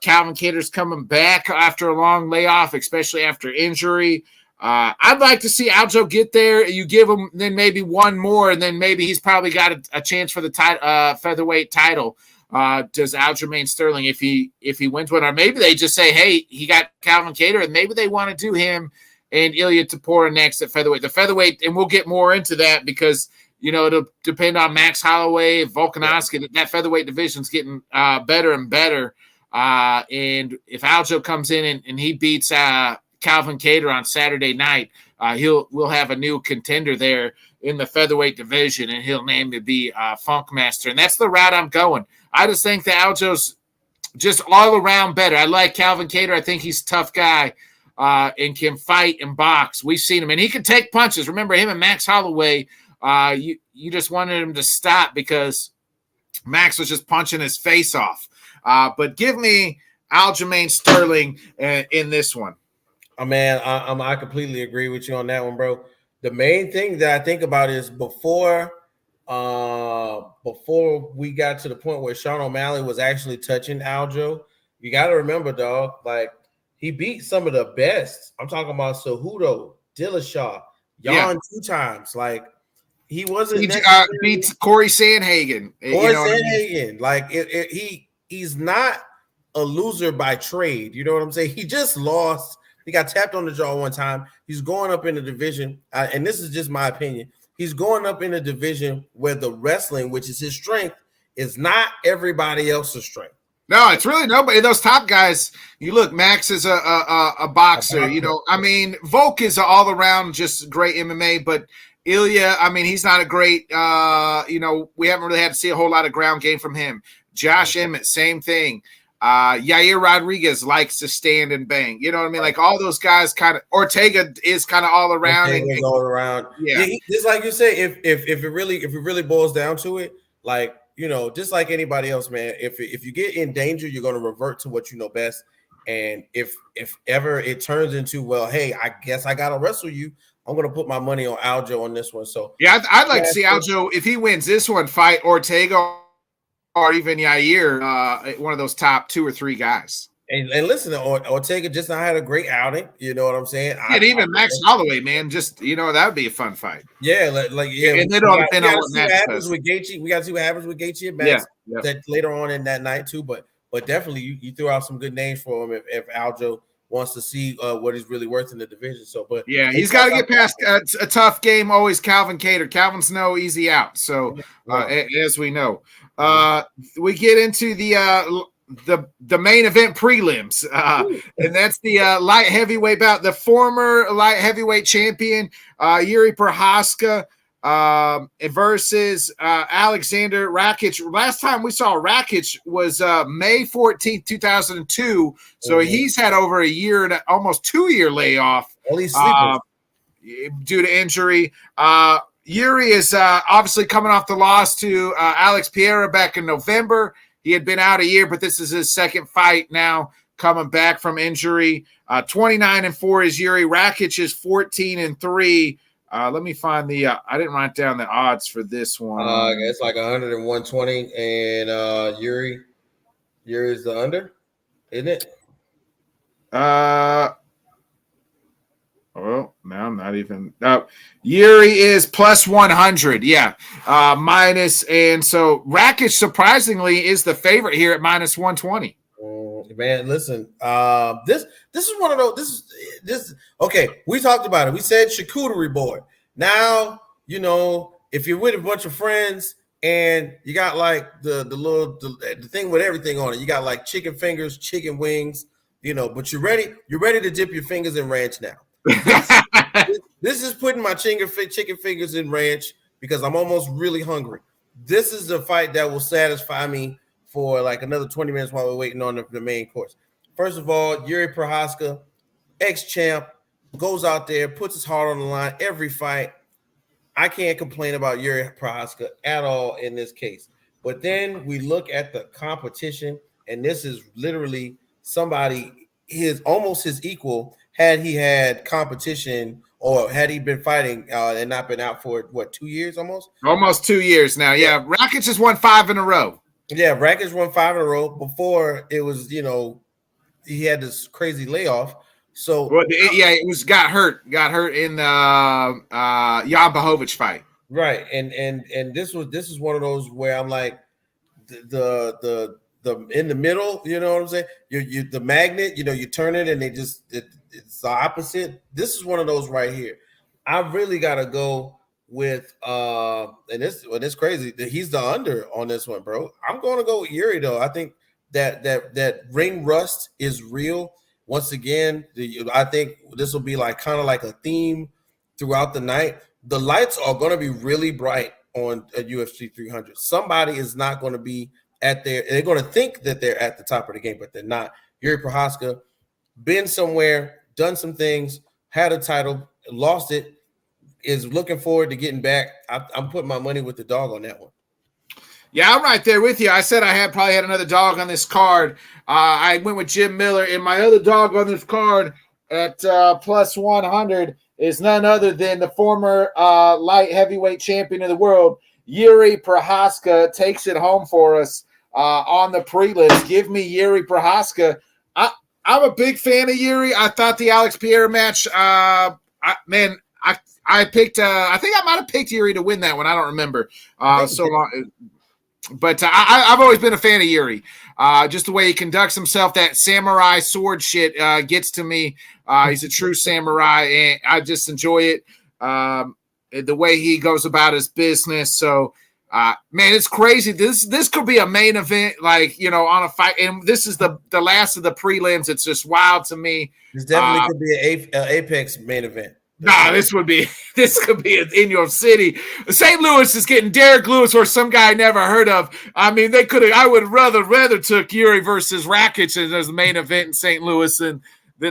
Calvin Kattar's coming back after a long layoff, especially after injury. I'd like to see Aljo get there. You give him then maybe one more, and then maybe he's probably got a chance for the featherweight title. does Aljamain Sterling if he wins one, or maybe they just say, hey, he got Calvin Kattar, and maybe they want to do him and Ilya Tapora next at featherweight. The featherweight, and we'll get more into that because it'll depend on Max Holloway, Volkanovski. That featherweight division's getting better and better. And if Aljo comes in and he beats Calvin Kattar on Saturday night, we'll have a new contender there in the featherweight division, and he'll name to be Funkmaster. And that's the route I'm going. I just think that Aljo's just all around better. I like Calvin Kattar. I think he's a tough guy and can fight and box. We've seen him, and he can take punches. Remember him and Max Holloway. You just wanted him to stop because Max was just punching his face off. But give me Aljamain Sterling in this one. Oh, man, I completely agree with you on that one, bro. The main thing that I think about is before we got to the point where Sean O'Malley was actually touching Aljo, you got to remember, dog, like he beat some of the best. I'm talking about Cejudo, Dillashaw, Jan 2 times. Like he wasn't beats Corey Sandhagen. Sandhagen. Like he's not a loser by trade. You know what I'm saying? He just lost. He got tapped on the jaw one time. He's going up in the division, and this is just my opinion. He's going up in a division where the wrestling, which is his strength, is not everybody else's strength. No, it's really nobody. Those top guys, you look, Max is a boxer. I mean, Volk is all around just great MMA, but Ilya, I mean, he's not a great, we haven't really had to see a whole lot of ground game from him. Josh Emmett, same thing. Yair Rodriguez likes to stand and bang. You know what I mean? Like all those guys Ortega is kind of all around. All around. Yeah. Just like you say, if it really boils down to it, like, just like anybody else, man, if you get in danger, you're going to revert to what you know best. And if ever it turns into, well, hey, I guess I got to wrestle you, I'm going to put my money on Aljo on this one. So yeah, I'd like to see Aljo, if he wins this one, fight Ortega or even Yair, one of those top 2 or 3 guys. And listen, Ortega just not had a great outing. You know what I'm saying? And even Max Holloway, man, just that would be a fun fight. Yeah, yeah. And they don't depend on what Max happens with Gaethje. We got to see what happens with Gaethje and Max that later on in that night too. But definitely, you threw out some good names for him if Aljo wants to see what he's really worth in the division. So, but yeah, he's got to get past a tough game. Always Calvin Kattar. Calvin's no easy out. So as we know, we get into the main event prelims, and that's the light heavyweight bout. The former light heavyweight champion Yuri Prochazka versus Alexander Rakic. Last time we saw Rakic was May 14th, 2002. So he's had over a year and almost 2-year layoff due to injury. Yuri is obviously coming off the loss to Alex Pereira back in November. He had been out a year, but this is his second fight now coming back from injury. 29-4 is Yuri. Rakic is 14-3. Let me find I didn't write down the odds for this one. It's like 100 and 120, and Yuri's the under, isn't it? Oh, no, I'm not even. Yuri is plus 100. Yeah. Minus. And so Rakic, surprisingly, is the favorite here at minus 120. Man, listen. This is one of those. This. Okay, we talked about it. We said charcuterie board. Now, if you're with a bunch of friends and you got like the thing with everything on it, you got like chicken fingers, chicken wings, but you're ready to dip your fingers in ranch now. This is putting my chicken fingers in ranch because I'm almost really hungry. This is the fight that will satisfy me for like another 20 minutes while we're waiting on the main course. First of all, Yuri Prochazka, ex-champ, goes out there, puts his heart on the line every fight. I can't complain about Yuri Prochazka at all in this case. But then we look at the competition, and this is literally somebody almost his equal had he had competition or had he been fighting and not been out for 2 years almost? Almost 2 years now. Yeah. Rakic has won 5 in a row. Yeah, Rakic won 5 in a row. Before it was, he had this crazy layoff. So it got hurt in the Jan Blachowicz fight. Right. And this is one of those where I'm like, the in the middle, you know what I'm saying? You the magnet, you turn it and it's the opposite. This is one of those right here. I really gotta go with and it's crazy that he's the under on this one, bro. I'm gonna go with Yuri though. I think that ring rust is real. Once again, I think this will be kind of like a theme throughout the night. The lights are going to be really bright on a UFC 300. Somebody is not going to be they're going to think that they're at the top of the game, but they're not. Yuri Prochazka, been somewhere, done some things, had a title, lost it, is looking forward to getting back. I'm putting my money with the dog on that one. Yeah, I'm right there with you. I said I probably had another dog on this card. I went with Jim Miller, and my other dog on this card at plus 100 is none other than the former light heavyweight champion of the world, Yuri Prochazka, takes it home for us on the prelims. Give me Yuri Prochazka. I'm a big fan of Yuri. I thought the Alex Pierre match, I picked. I think I might have picked Yuri to win that one. I don't remember so long. But I've always been a fan of Yuri. Just the way he conducts himself, that samurai sword shit gets to me. He's a true samurai, and I just enjoy it. The way he goes about his business. So, man, it's crazy. This could be a main event, on a fight. And this is the last of the prelims. It's just wild to me. This definitely could be an Apex main event. This could be in your city. St. Louis is getting Derek Lewis or some guy I never heard of. I mean, they could have. I would rather took Yuri versus Rakic as the main event in St. Louis than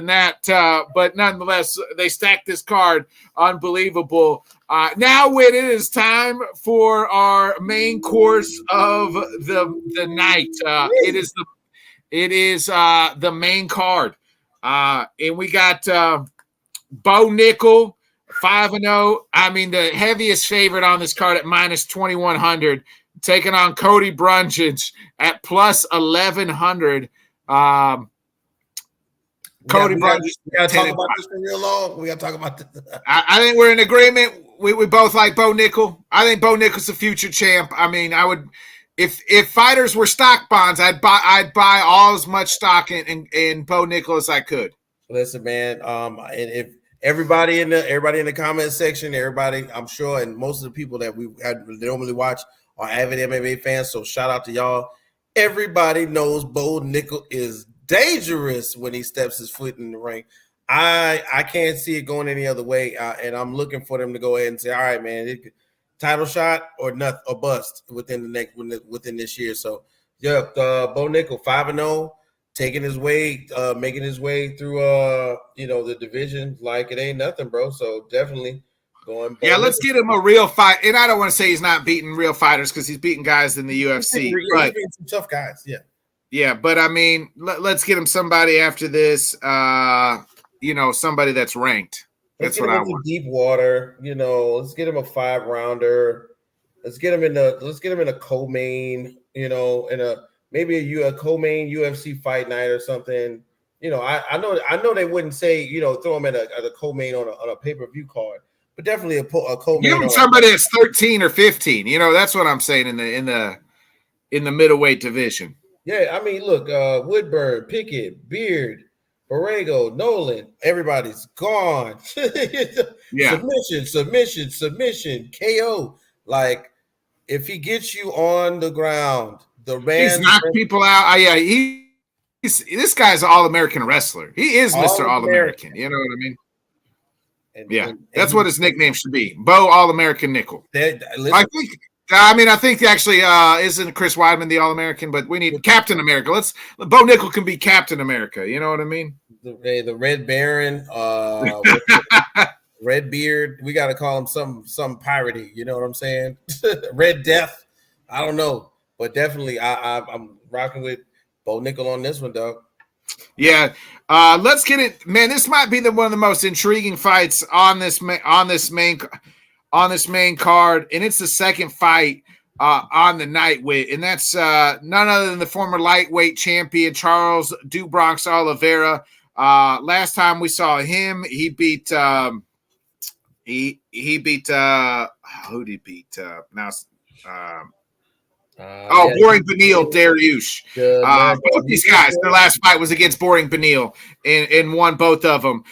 that. But nonetheless, they stacked this card. Unbelievable. Now, when it is time for our main course of the night, it is the main card, and we got. Bo Nickel, 5-0. I mean, the heaviest favorite on this card at minus 2,100, taking on Cody Brundage at plus 1,100. Cody Brundage. We got to talk about this for real long. We got to talk about this. I think we're in agreement. We both like Bo Nickel. I think Bo Nickel's the future champ. I mean, I would, if fighters were stock bonds, I'd buy all as much stock in Bo Nickel as I could. Listen, man. And if everybody in the comment section, I'm sure, and most of the people that we normally watch are avid MMA fans. So shout out to y'all. Everybody knows Bo Nickel is dangerous when he steps his foot in the ring. I can't see it going any other way, and I'm looking for them to go ahead and say, all right, man, title shot or nothing or bust within this year. So yeah, Bo Nickel 5-0. Taking his way, making his way through, the division like it ain't nothing, bro. So definitely going. Yeah, let's get him a real fight. And I don't want to say he's not beating real fighters because he's beating guys in the UFC. He's beating some tough guys, yeah. Yeah, but I mean, let's get him somebody after this. Somebody that's ranked. That's what I want. Deep water, Let's get him a 5-rounder. Let's get him in a co-main. Maybe a co-main UFC fight night or something. I know they wouldn't say, throw him at a co-main on a pay-per-view card, but definitely a co-main. Give him somebody that's 13 or 15. That's what I'm saying in the middleweight division. Yeah, I mean, look, Woodburn, Pickett, Beard, Borrego, Nolan, everybody's gone. Yeah. Submission, KO. Like, if he gets you on the ground, he's knocked people out. This guy's an All-American wrestler. He is Mr. All-American. You know what I mean? That's what his nickname should be. Bo All-American Nickel. I think actually isn't Chris Weidman the All-American, but we need Captain America. Bo Nickel can be Captain America. You know what I mean? The Red Baron, Red Beard. We got to call him some piratey. You know what I'm saying? Red Death. I don't know. But definitely, I'm rocking with Bo Nickel on this one, dog. Yeah, let's get it, man. This might be one of the most intriguing fights on this main card, and it's the second fight on the night and that's none other than the former lightweight champion Charles Do Bronx Oliveira. Last time we saw him, he beat who did he beat? Boring Beneil, Dariush. Both these guys, their last fight was against Boring Beneil and won both of them.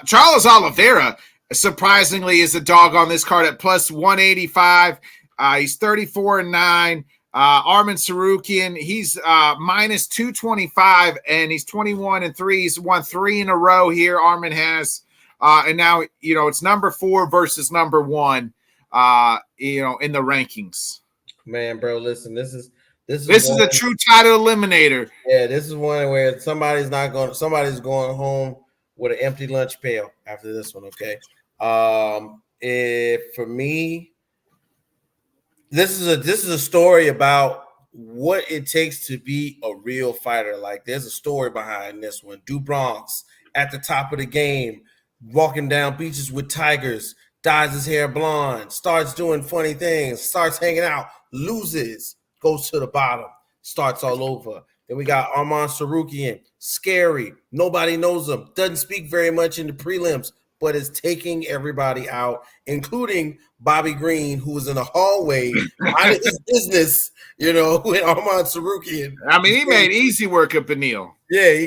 Charles Oliveira, surprisingly, is a dog on this card at plus 185. He's 34-9. Arman Sarukian, he's minus 225, and he's 21-3. He's won 3 in a row here. Arman has, and now it's number 4 versus number 1. In the rankings. Man, bro, listen, this is a true title eliminator. Yeah, this is one where somebody's going home with an empty lunch pail after this one. Okay, for me, this is a story about what it takes to be a real fighter. Like, there's a story behind this one. Du Bronx at the top of the game, walking down beaches with tigers, dyes his hair blonde, starts doing funny things, starts hanging out, loses, goes to the bottom, starts all over. Then we got Arman Sarukian, scary. Nobody knows him, doesn't speak very much in the prelims, but is taking everybody out, including Bobby Green, who was in the hallway minding his business, with Arman Sarukian. I mean, he made easy work of Beneil. Yeah,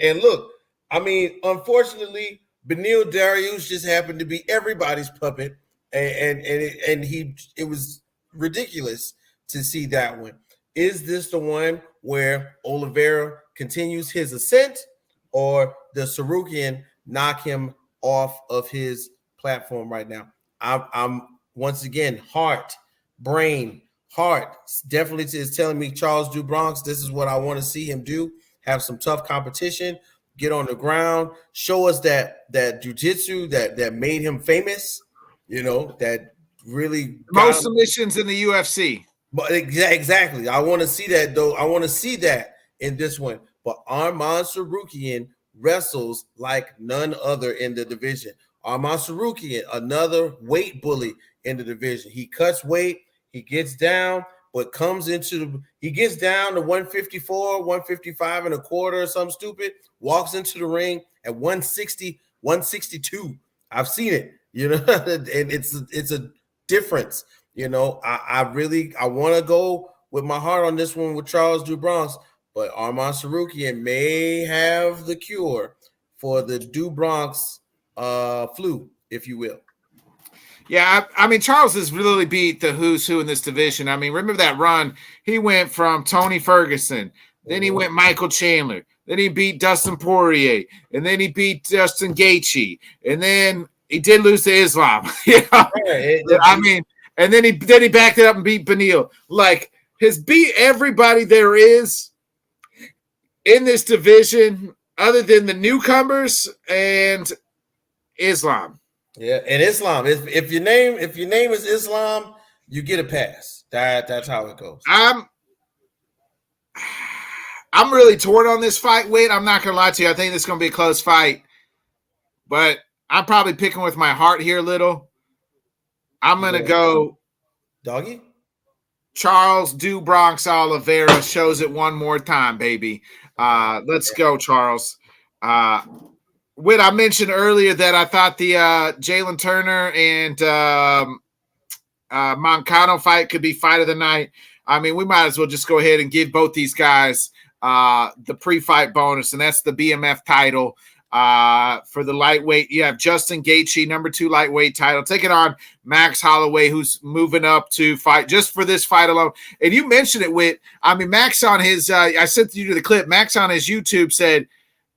and look, I mean, unfortunately, Beneil Dariush just happened to be everybody's puppet, and it was ridiculous to see that one. Is this the one where Oliveira continues his ascent, or does Sarukian knock him off of his platform right now? I'm once again, heart definitely is telling me Charles Du Bronx. This is what I want to see him do. Have some tough competition. Get on the ground, show us that jiu-jitsu that made him famous, that really most submissions in the UFC. But exactly. I want to see that, though. I want to see that in this one. But Arman Sarukian wrestles like none other in the division. Arman Sarukian, another weight bully in the division. He cuts weight, he gets down, but he gets down to 154, 155 and a quarter or something stupid, walks into the ring at 160, 162. I've seen it, and it's a difference. I want to go with my heart on this one with Charles Du Bronx, but Arman Sarukian may have the cure for the Du Bronx flu, if you will. Yeah, I mean, Charles has really beat the who's who in this division. I mean, remember that run? He went from Tony Ferguson, then he went Michael Chandler, then he beat Dustin Poirier, and then he beat Justin Gaethje, and then he did lose to Islam. I mean, and then he backed it up and beat Beneil. Like, has beat everybody there is in this division other than the newcomers and Islam. Yeah, and Islam. If your name is Islam, you get a pass. That's how it goes. I'm really torn on this fight, Whit. I'm not gonna lie to you. I think this is gonna be a close fight, but I'm probably picking with my heart here a little. I'm gonna go doggy. Charles Du Bronx Oliveira shows it one more time, baby. Let's go, Charles. Whit, I mentioned earlier that I thought the Jalen Turner and Moncano fight could be fight of the night. I mean, we might as well just go ahead and give both these guys the pre-fight bonus, and that's the BMF title for the lightweight. You have Justin Gaethje, number 2 lightweight title, taking on Max Holloway, who's moving up to fight just for this fight alone. And you mentioned it, Whit. I mean, Max on his I sent you to the clip. Max on his YouTube said,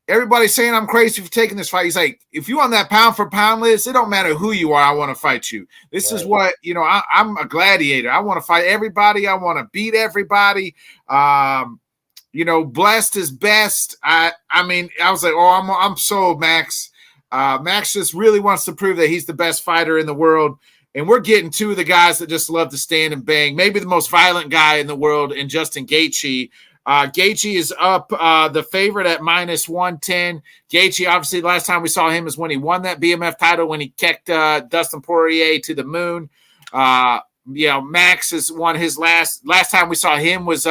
everybody's saying I'm crazy for taking this fight. He's like, if you on that pound for pound list, it don't matter who you are. I want to fight you. This is what, I'm a gladiator. I want to fight everybody. I want to beat everybody. Blessed is best. I mean, I was like, I'm sold, Max. Max just really wants to prove that he's the best fighter in the world. And we're getting 2 of the guys that just love to stand and bang. Maybe the most violent guy in the world in Justin Gaethje. Gaethje is up the favorite at minus 110. Gaethje, obviously, the last time we saw him is when he won that BMF title, when he kicked Dustin Poirier to the moon. Max has won his last time we saw him was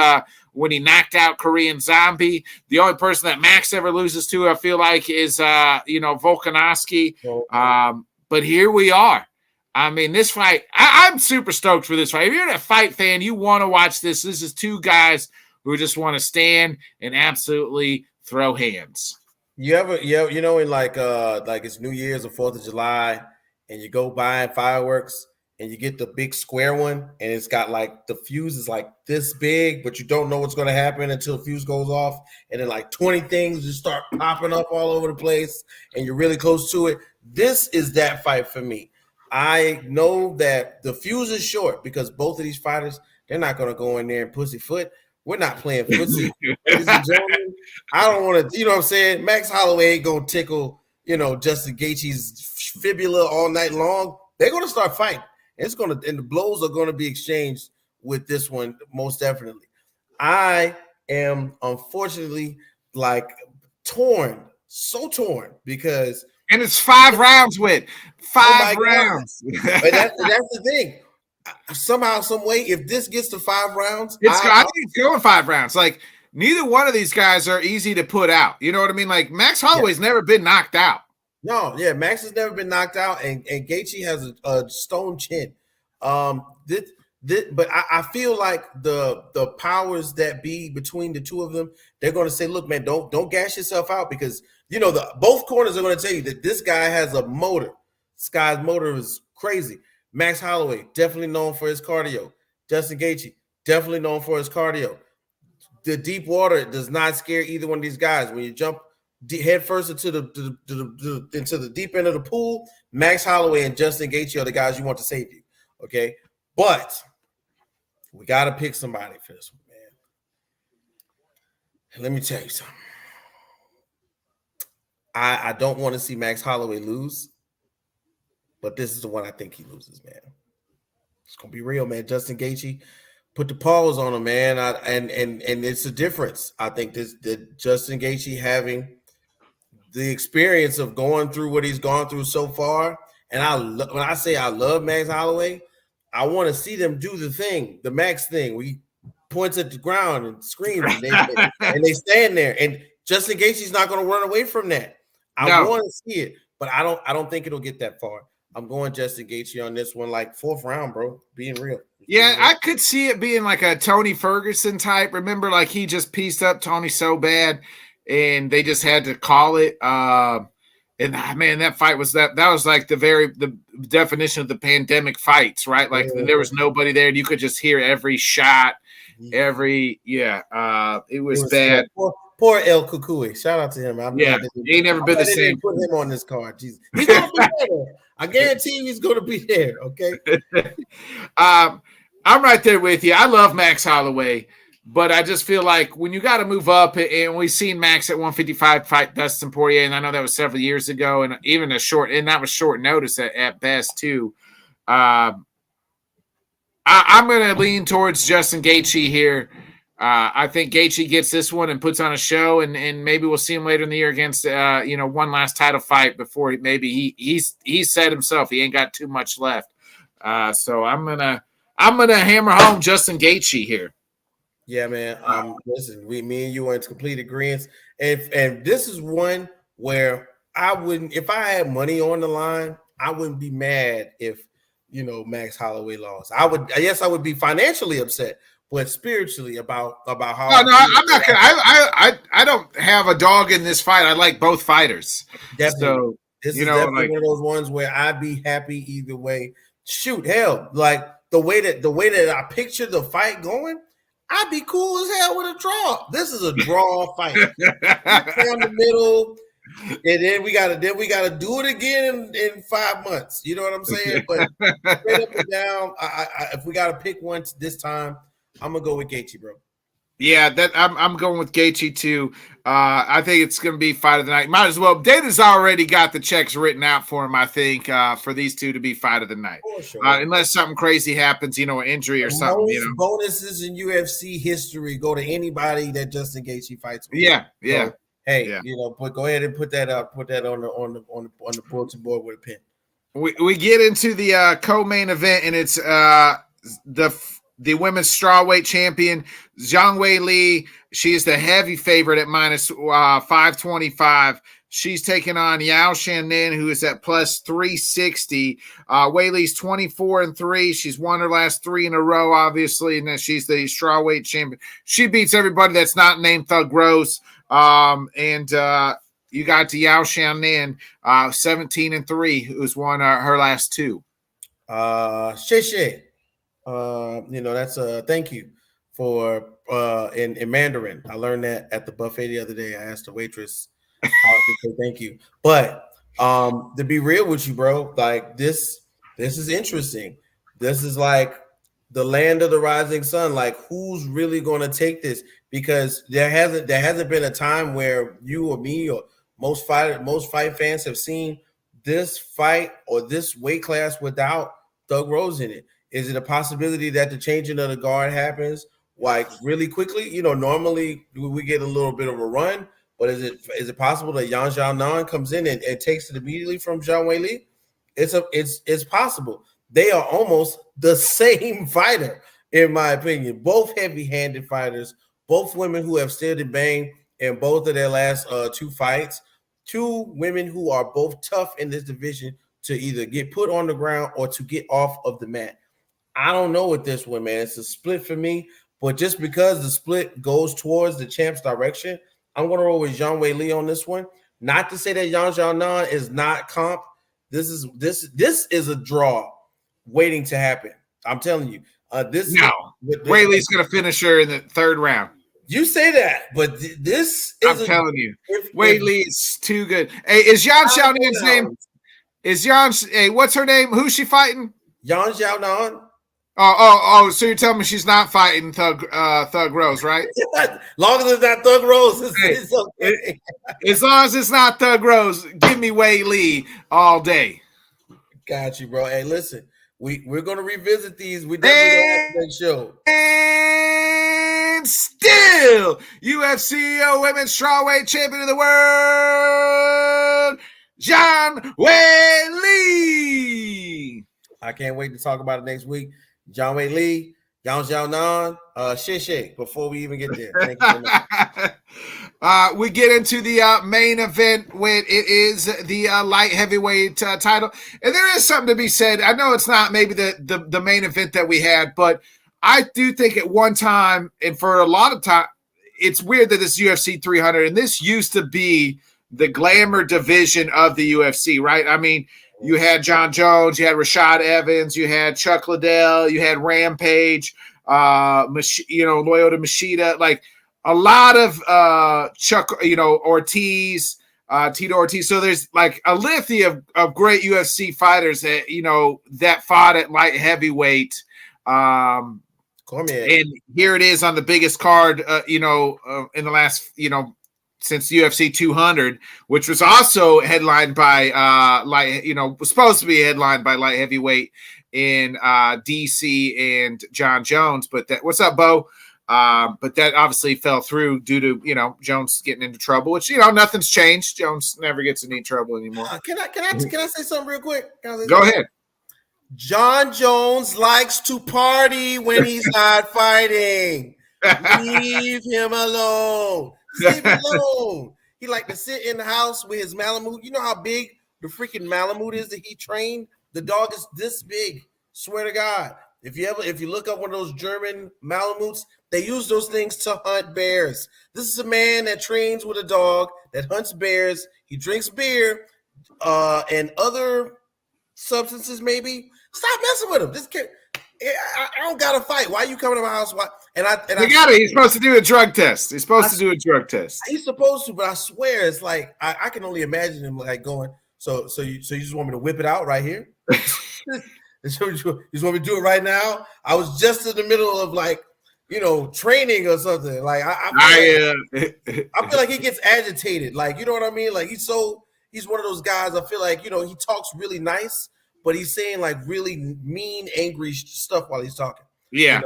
when he knocked out Korean Zombie. The only person that Max ever loses to, I feel like, is Volkanovski. But here we are. I mean, this fight, I'm super stoked for this fight. If you're a fight fan, you want to watch this. This is two guys who just want to stand and absolutely throw hands. You know, in like it's New Year's or 4th of July, and you go buying fireworks and you get the big square one, and it's got like the fuse is like this big, but you don't know what's going to happen until the fuse goes off, and then like 20 things just start popping up all over the place, and you're really close to it. This is that fight for me. I know that the fuse is short because both of these fighters, they're not going to go in there and pussyfoot. We're not playing footsie. Ladies and gentlemen, I don't want to, you know what I'm saying? Max Holloway ain't going to tickle, Justin Gaethje's fibula all night long. They're going to start fighting. And the blows are going to be exchanged with this one, most definitely. I am unfortunately so torn because. And it's 5 rounds with 5 rounds. But that's the thing. Somehow, some way, if this gets to 5 rounds, I think it's going 5 rounds. Like, neither one of these guys are easy to put out. You know what I mean? Like, Max Holloway's never been knocked out. No, yeah, Max has never been knocked out, and Gaethje has a stone chin. But I feel like the powers that be between the two of them, they're going to say, "Look, man, don't gas yourself out," because both corners are going to tell you that this guy has a motor. This guy's motor is crazy. Max Holloway, definitely known for his cardio. Justin Gaethje, definitely known for his cardio. The deep water does not scare either one of these guys. When you jump head first into the deep end of the pool, Max Holloway and Justin Gaethje are the guys you want to save you. Okay, but we got to pick somebody for this one, man. Let me tell you something. I don't want to see Max Holloway lose, but this is the one I think he loses, man. It's gonna be real, man. Justin Gaethje put the pause on him, man, and it's a difference. I think that Justin Gaethje having the experience of going through what he's gone through so far, and when I say I love Max Holloway, I want to see them do the thing, the Max thing, where he points at the ground and screams, and they stand there, and Justin Gaethje's not going to run away from that. I want to see it, but I don't think it'll get that far. I'm going Justin Gaethje on this one, like 4th round, bro. Being real. Yeah, I could see it being like a Tony Ferguson type. Remember, like he just pieced up Tony so bad, and they just had to call it. And man, that fight was that was like the definition of the pandemic fights, right? Like there was nobody there, and you could just hear every shot, it was bad. Poor El Kukui. Shout out to him. He ain't never been the same. Put him on this card. Jesus. He's gonna be there. I guarantee you he's gonna be there. Okay. I'm right there with you. I love Max Holloway, but I just feel like when you got to move up, and we've seen Max at 155 fight Dustin Poirier, and I know that was several years ago, and even that was short notice at best too. I'm going to lean towards Justin Gaethje here. I think Gaethje gets this one and puts on a show, and maybe we'll see him later in the year against one last title fight before he said himself he ain't got too much left. So I'm gonna hammer home Justin Gaethje here. Yeah, man. Listen, me and you are in complete agreement, and this is one where I wouldn't, if I had money on the line, I wouldn't be mad if Max Holloway lost. I would be financially upset, but spiritually about how. No, I'm not gonna. I don't have a dog in this fight. I like both fighters. Definitely. So this is definitely like, one of those ones where I'd be happy either way. Shoot, hell, like the way that I picture the fight going, I'd be cool as hell with a draw. This is a draw fight down the middle, and then we gotta do it again in 5 months. You know what I'm saying? But straight up and down, if we gotta pick one this time, I'm gonna go with Gaethje, bro. Yeah, I'm going with Gaethje too. I think it's going to be fight of the night. Might as well. Data's already got the checks written out for him. I think for these two to be fight of the night, sure. Unless something crazy happens, an injury or something. Bonuses in UFC history go to anybody that Justin Gaethje fights with. Yeah. So, hey, but go ahead and put that up. Put that on the bulletin board with a pen. We get into the co-main event, and it's the women's strawweight champion, Zhang Weili. She is the heavy favorite at minus 525. She's taking on Yao Shannin, who is at plus 360. Weili's 24-3. She's won her last 3 in a row, obviously, and then she's the strawweight champion. She beats everybody that's not named Thug Rose. You got to Yao Shannin, 17-3, who's won her last 2. Shay. That's thank you for in Mandarin. I learned that at the buffet the other day. I asked the waitress how to say thank you. But to be real with you, bro, like this is interesting. This is like the land of the rising sun. Like, who's really going to take this? Because there hasn't been a time where you or me or most fight fans have seen this fight or this weight class without Thug Rose in it. Is it a possibility that the changing of the guard happens like really quickly? You know, normally we get a little bit of a run, but is it possible that Yan Xiaonan comes in and takes it immediately from Zhang Weili? It's possible. They are almost the same fighter, in my opinion. Both heavy-handed fighters, both women who have stood and banged in both of their last 2 fights. 2 women who are both tough in this division to either get put on the ground or to get off of the mat. I don't know with this one, man. It's a split for me, but just because the split goes towards the champ's direction, I'm going to roll with Zhang Weili on this one. Not to say that Yan Xiaonan is not comp. This is a draw waiting to happen. I'm telling you. Weili's going to finish her in the 3rd round. You say that, but this is telling you. Weili is too good. Hey, is Yan Xiaonan's name? Hey, what's her name? Who's she fighting? Yan Xiaonan. Oh! So you're telling me she's not fighting Thug Rose, right? Long as it's not Thug Rose, it's okay. As long as it's not Thug Rose, give me Weili all day. Got you, bro. Hey, listen, we're gonna revisit these. We definitely have to make show. And still, UFC Women's Strawweight Champion of the World, Zhang Weili. I can't wait to talk about it next week. Zhang Weili, Yan Xiaonan, Shay, before we even get there. Thank you so much. We get into the main event when it is the light heavyweight title. And there is something to be said. I know it's not maybe the main event that we had, but I do think at one time, and for a lot of time, it's weird that this UFC 300, and this used to be the glamour division of the UFC, right? I mean, you had John Jones, you had Rashad Evans, you had Chuck Liddell, you had Rampage, Lyoto Machida, like a lot of Ortiz, Tito Ortiz. So there's like a litany of great UFC fighters that fought at light heavyweight. And here it is on the biggest card, in the last, since UFC 200, which was also headlined by was supposed to be headlined by light heavyweight in DC and John Jones. But what's up, Bo? But that obviously fell through due to Jones getting into trouble, which nothing's changed. Jones never gets in any trouble anymore. Can I say something real quick? Go ahead. John Jones likes to party when he's not fighting. Leave him alone. Leave him alone. He like to sit in the house with his Malamute. You know how big the freaking Malamute is that he trained? The dog is this big. Swear to God. If you look up one of those German Malamutes, they use those things to hunt bears. This is a man that trains with a dog that hunts bears. He drinks beer and other substances, maybe. Stop messing with him. This kid, I don't gotta fight. Why are you coming to my house? Why? He's supposed to do a drug test. He's supposed to do a drug test. He's supposed to, but I swear it's like I can only imagine him like going. So you just want me to whip it out right here? You just want me to do it right now? I was just in the middle of training or something. Like I feel like he gets agitated. Like, you know what I mean? Like he's one of those guys. I feel like he talks really nice, but he's saying like really mean, angry stuff while he's talking. Yeah.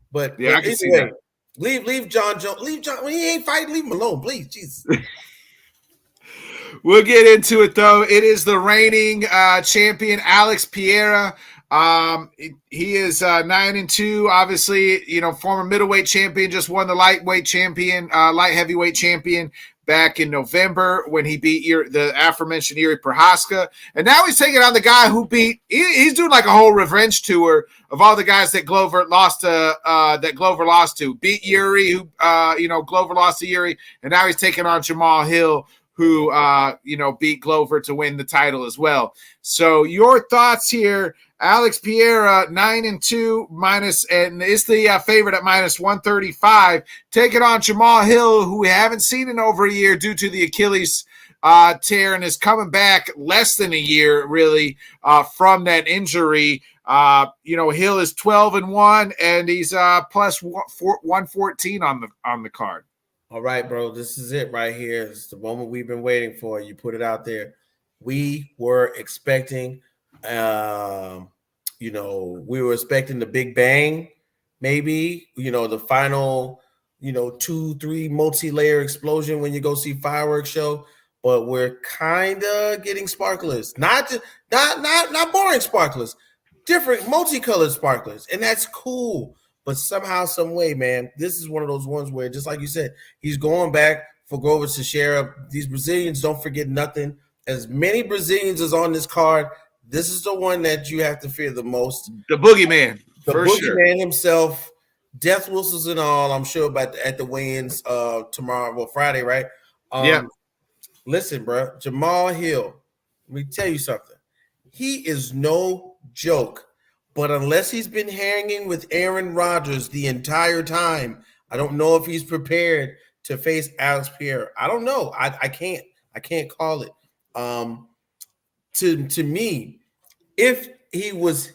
But I can see that. Leave John Jones. Leave John when he ain't fighting. Leave him alone, please. Jesus. We'll get into it though. It is the reigning champion Alex Pereira He is 9-2. Obviously, former middleweight champion, just won the light heavyweight champion back in November when he beat the aforementioned Yuri Prochazka. And now he's taking on the guy who he's doing like a whole revenge tour of all the guys that Glover lost to. Beat Yuri, who Glover lost to Yuri, and now he's taking on Jamal Hill, who beat Glover to win the title as well. So your thoughts here? Alex Pereira 9-2 and is the favorite at -135, taking on Jamal Hill, who we haven't seen in over a year due to the Achilles tear, and is coming back less than a year really from that injury. Hill is 12-1, and he's plus 114 on the card. All right, bro. This is it right here. It's the moment we've been waiting for. You put it out there. We were expecting, we were expecting the big bang, maybe, the final, 2-3 multi-layer explosion when you go see fireworks show. But we're kind of getting sparklers, not boring sparklers, different multicolored sparklers, and that's cool. But somehow, some way, man, this is one of those ones where, just like you said, he's going back for Glover Teixeira. These Brazilians don't forget nothing. As many Brazilians as on this card, this is the one that you have to fear the most. The boogeyman. The boogeyman himself, death whistles and all, I'm sure, at the weigh-ins tomorrow, Friday, right? Yeah. Listen, bro, Jamal Hill, let me tell you something. He is no joke. But unless he's been hanging with Aaron Rodgers the entire time, I don't know if he's prepared to face Alex Pereira. I don't know. I can't call it. To me, if he was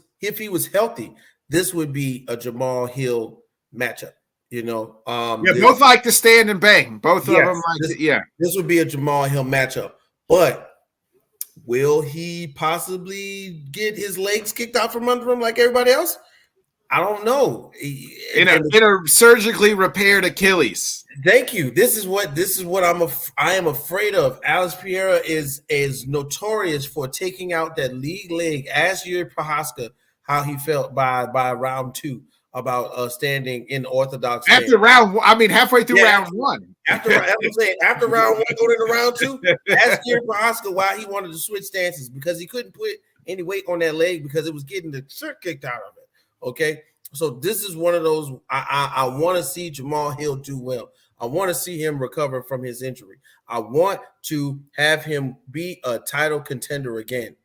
healthy, this would be a Jamal Hill matchup. Both like to stand and bang. Both of them This would be a Jamal Hill matchup. But will he possibly get his legs kicked out from under him like everybody else? I don't know. In a surgically repaired Achilles. Thank you. This is what I am afraid of. Alex Pereira is notorious for taking out that league leg. Ask Yuri Prochazka how he felt by round 2 about standing in orthodox. Halfway through round 1. After round 1, going into round 2, ask Yuri Prochazka why he wanted to switch stances, because he couldn't put any weight on that leg because it was getting the shirt kicked out of it. Okay, so this is one of those. I want to see Jamal Hill do well. I want to see him recover from his injury. I want to have him be a title contender again.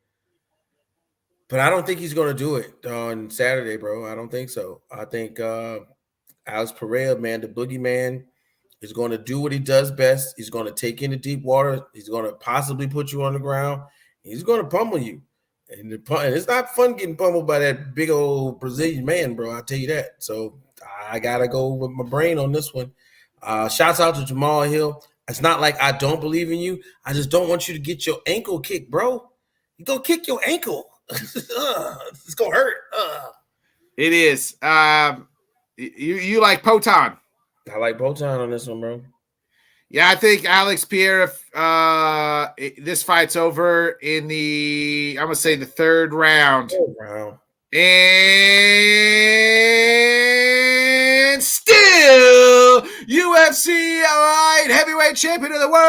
But I don't think he's going to do it on Saturday, bro. I don't think so. I think Alex Pereira, man, the boogeyman, is going to do what he does best. He's going to take you into deep water. He's going to possibly put you on the ground. He's going to pummel you. And it's not fun getting pummeled by that big old Brazilian man, bro. I'll tell you that. So I got to go with my brain on this one. Shouts out to Jamal Hill. It's not like I don't believe in you. I just don't want you to get your ankle kicked, bro. You go kick your ankle. It's going to hurt. It is. You like Poton. I like Poton on this one, bro. Yeah, I think Alex Pereira, this fight's over in the 3rd round. And still UFC light heavyweight champion of the world,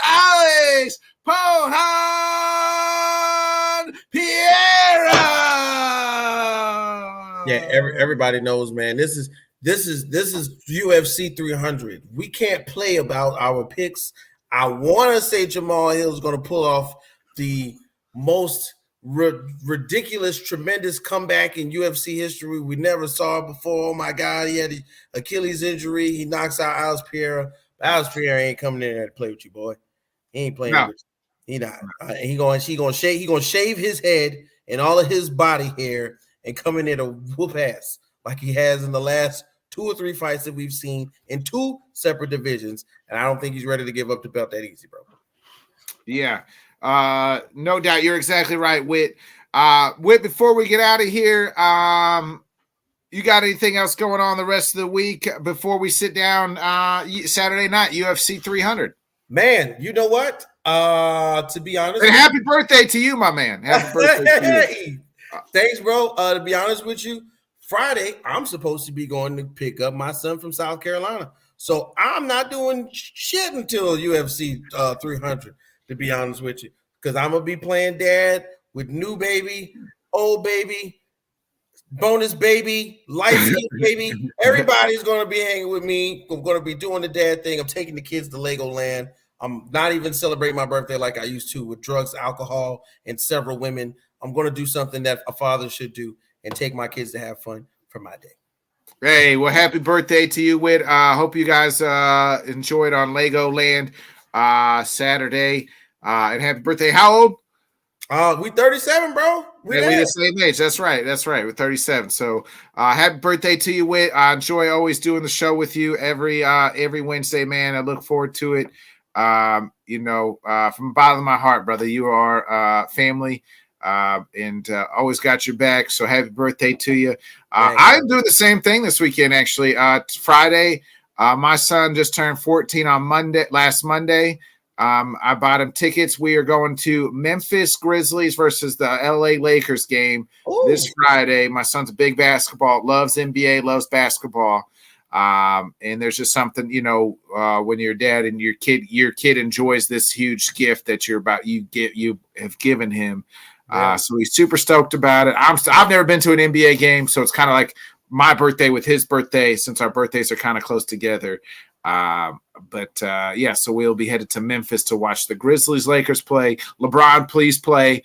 Alex Poton Pereira. Yeah, everybody knows, man. This is UFC 300. We can't play about our picks. I want to say Jamal Hill is going to pull off the most ridiculous, tremendous comeback in UFC history. We never saw it before. Oh my God, he had the Achilles injury. He knocks out Alex Pereira. Alex Pereira ain't coming in there to play with you, boy. He ain't playing with you. He not. He gonna shave his head and all of his body hair and come in there to whoop ass like he has in the last 2 or 3 fights that we've seen in 2 separate divisions. And I don't think he's ready to give up the belt that easy, bro. Yeah. No doubt. You're exactly right, Whit. Whit, before we get out of here, you got anything else going on the rest of the week before we sit down Saturday night, UFC 300? Man, you know what? To be honest, and happy birthday to you, my man. Happy birthday to you. Thanks, bro. To be honest with you, Friday I'm supposed to be going to pick up my son from South Carolina, so I'm not doing shit until UFC 300. To be honest with you, because I'm gonna be playing dad with new baby, old baby, bonus baby, light skin baby. Everybody's gonna be hanging with me. I'm gonna be doing the dad thing. I'm taking the kids to Legoland. I'm not even celebrating my birthday like I used to with drugs, alcohol, and several women. I'm going to do something that a father should do and take my kids to have fun for my day. Hey, well, happy birthday to you, Whit. Hope you guys enjoyed on Legoland Saturday. And happy birthday. How old? We 37, bro. We the same age. That's right. We're 37. So happy birthday to you, Whit. I enjoy always doing the show with you every Wednesday, man. I look forward to it. From the bottom of my heart, brother, you are family, and always got your back. So happy birthday to you. I'm doing the same thing this weekend, actually. Friday, my son just turned 14 on last Monday. I bought him tickets. We are going to Memphis Grizzlies versus the LA Lakers game this Friday. My son's a big basketball, loves NBA, loves basketball. And there's just something, when you're dad and your kid enjoys this huge gift that you have given him. So he's super stoked about it. I've never been to an NBA game, so it's kind of like my birthday with his birthday, since our birthdays are kind of close together. So we'll be headed to Memphis to watch the Grizzlies Lakers play. LeBron, please play.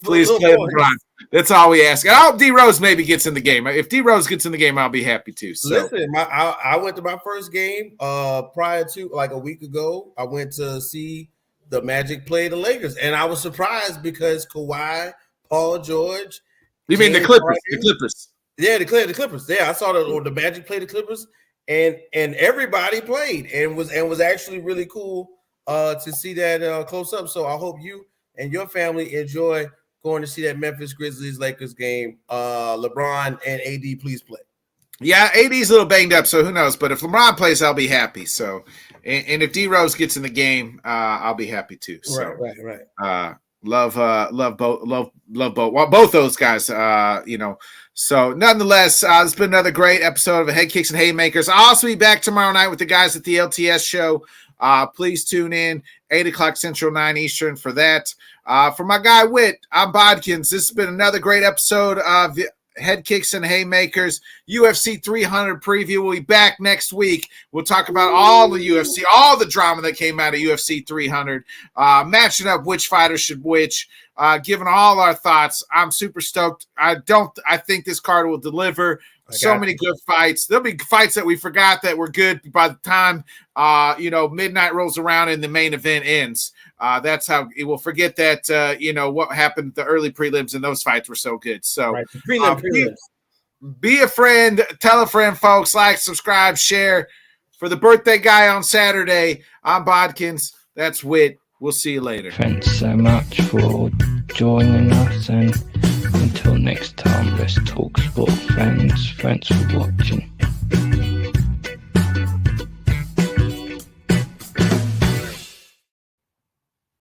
Please play LeBron. That's all we ask. I hope D Rose maybe gets in the game. If D Rose gets in the game, I'll be happy too. So. Listen, I went to my first game prior to like a week ago. I went to see the Magic play the Lakers, and I was surprised because Kawhi, Paul George. You mean the Clippers? The Clippers. Yeah, the Clippers. Yeah, I saw the Magic play the Clippers, and everybody played and was actually really cool to see that close up. So I hope you and your family enjoy going to see that Memphis Grizzlies Lakers game. LeBron and AD, please play. Yeah, AD's a little banged up, so who knows? But if LeBron plays, I'll be happy. So, and if D Rose gets in the game, I'll be happy too. So, right. Love both those guys. So nonetheless, it's been another great episode of Headkicks and Haymakers. I'll also be back tomorrow night with the guys at the LTS show. Please tune in 8:00 Central, 9 Eastern for that. For my guy Whit, I'm Bodkins. This has been another great episode of Headkicks and Haymakers UFC 300 preview. We'll be back next week. We'll talk about all the UFC, all the drama that came out of UFC 300, matching up which fighter should which, giving all our thoughts. I'm super stoked. I think this card will deliver. So many good fights. There'll be fights that we forgot that were good by the time midnight rolls around and the main event ends. That's how it will forget that what happened. The early prelims and those fights were so good. So prelims. Be a friend, tell a friend, folks. Like, subscribe, share. For the birthday guy on Saturday, I'm Bodkins. That's Whit. We'll see you later. Thanks so much for joining us, and until next time, let's talk sport, friends. Thanks for watching.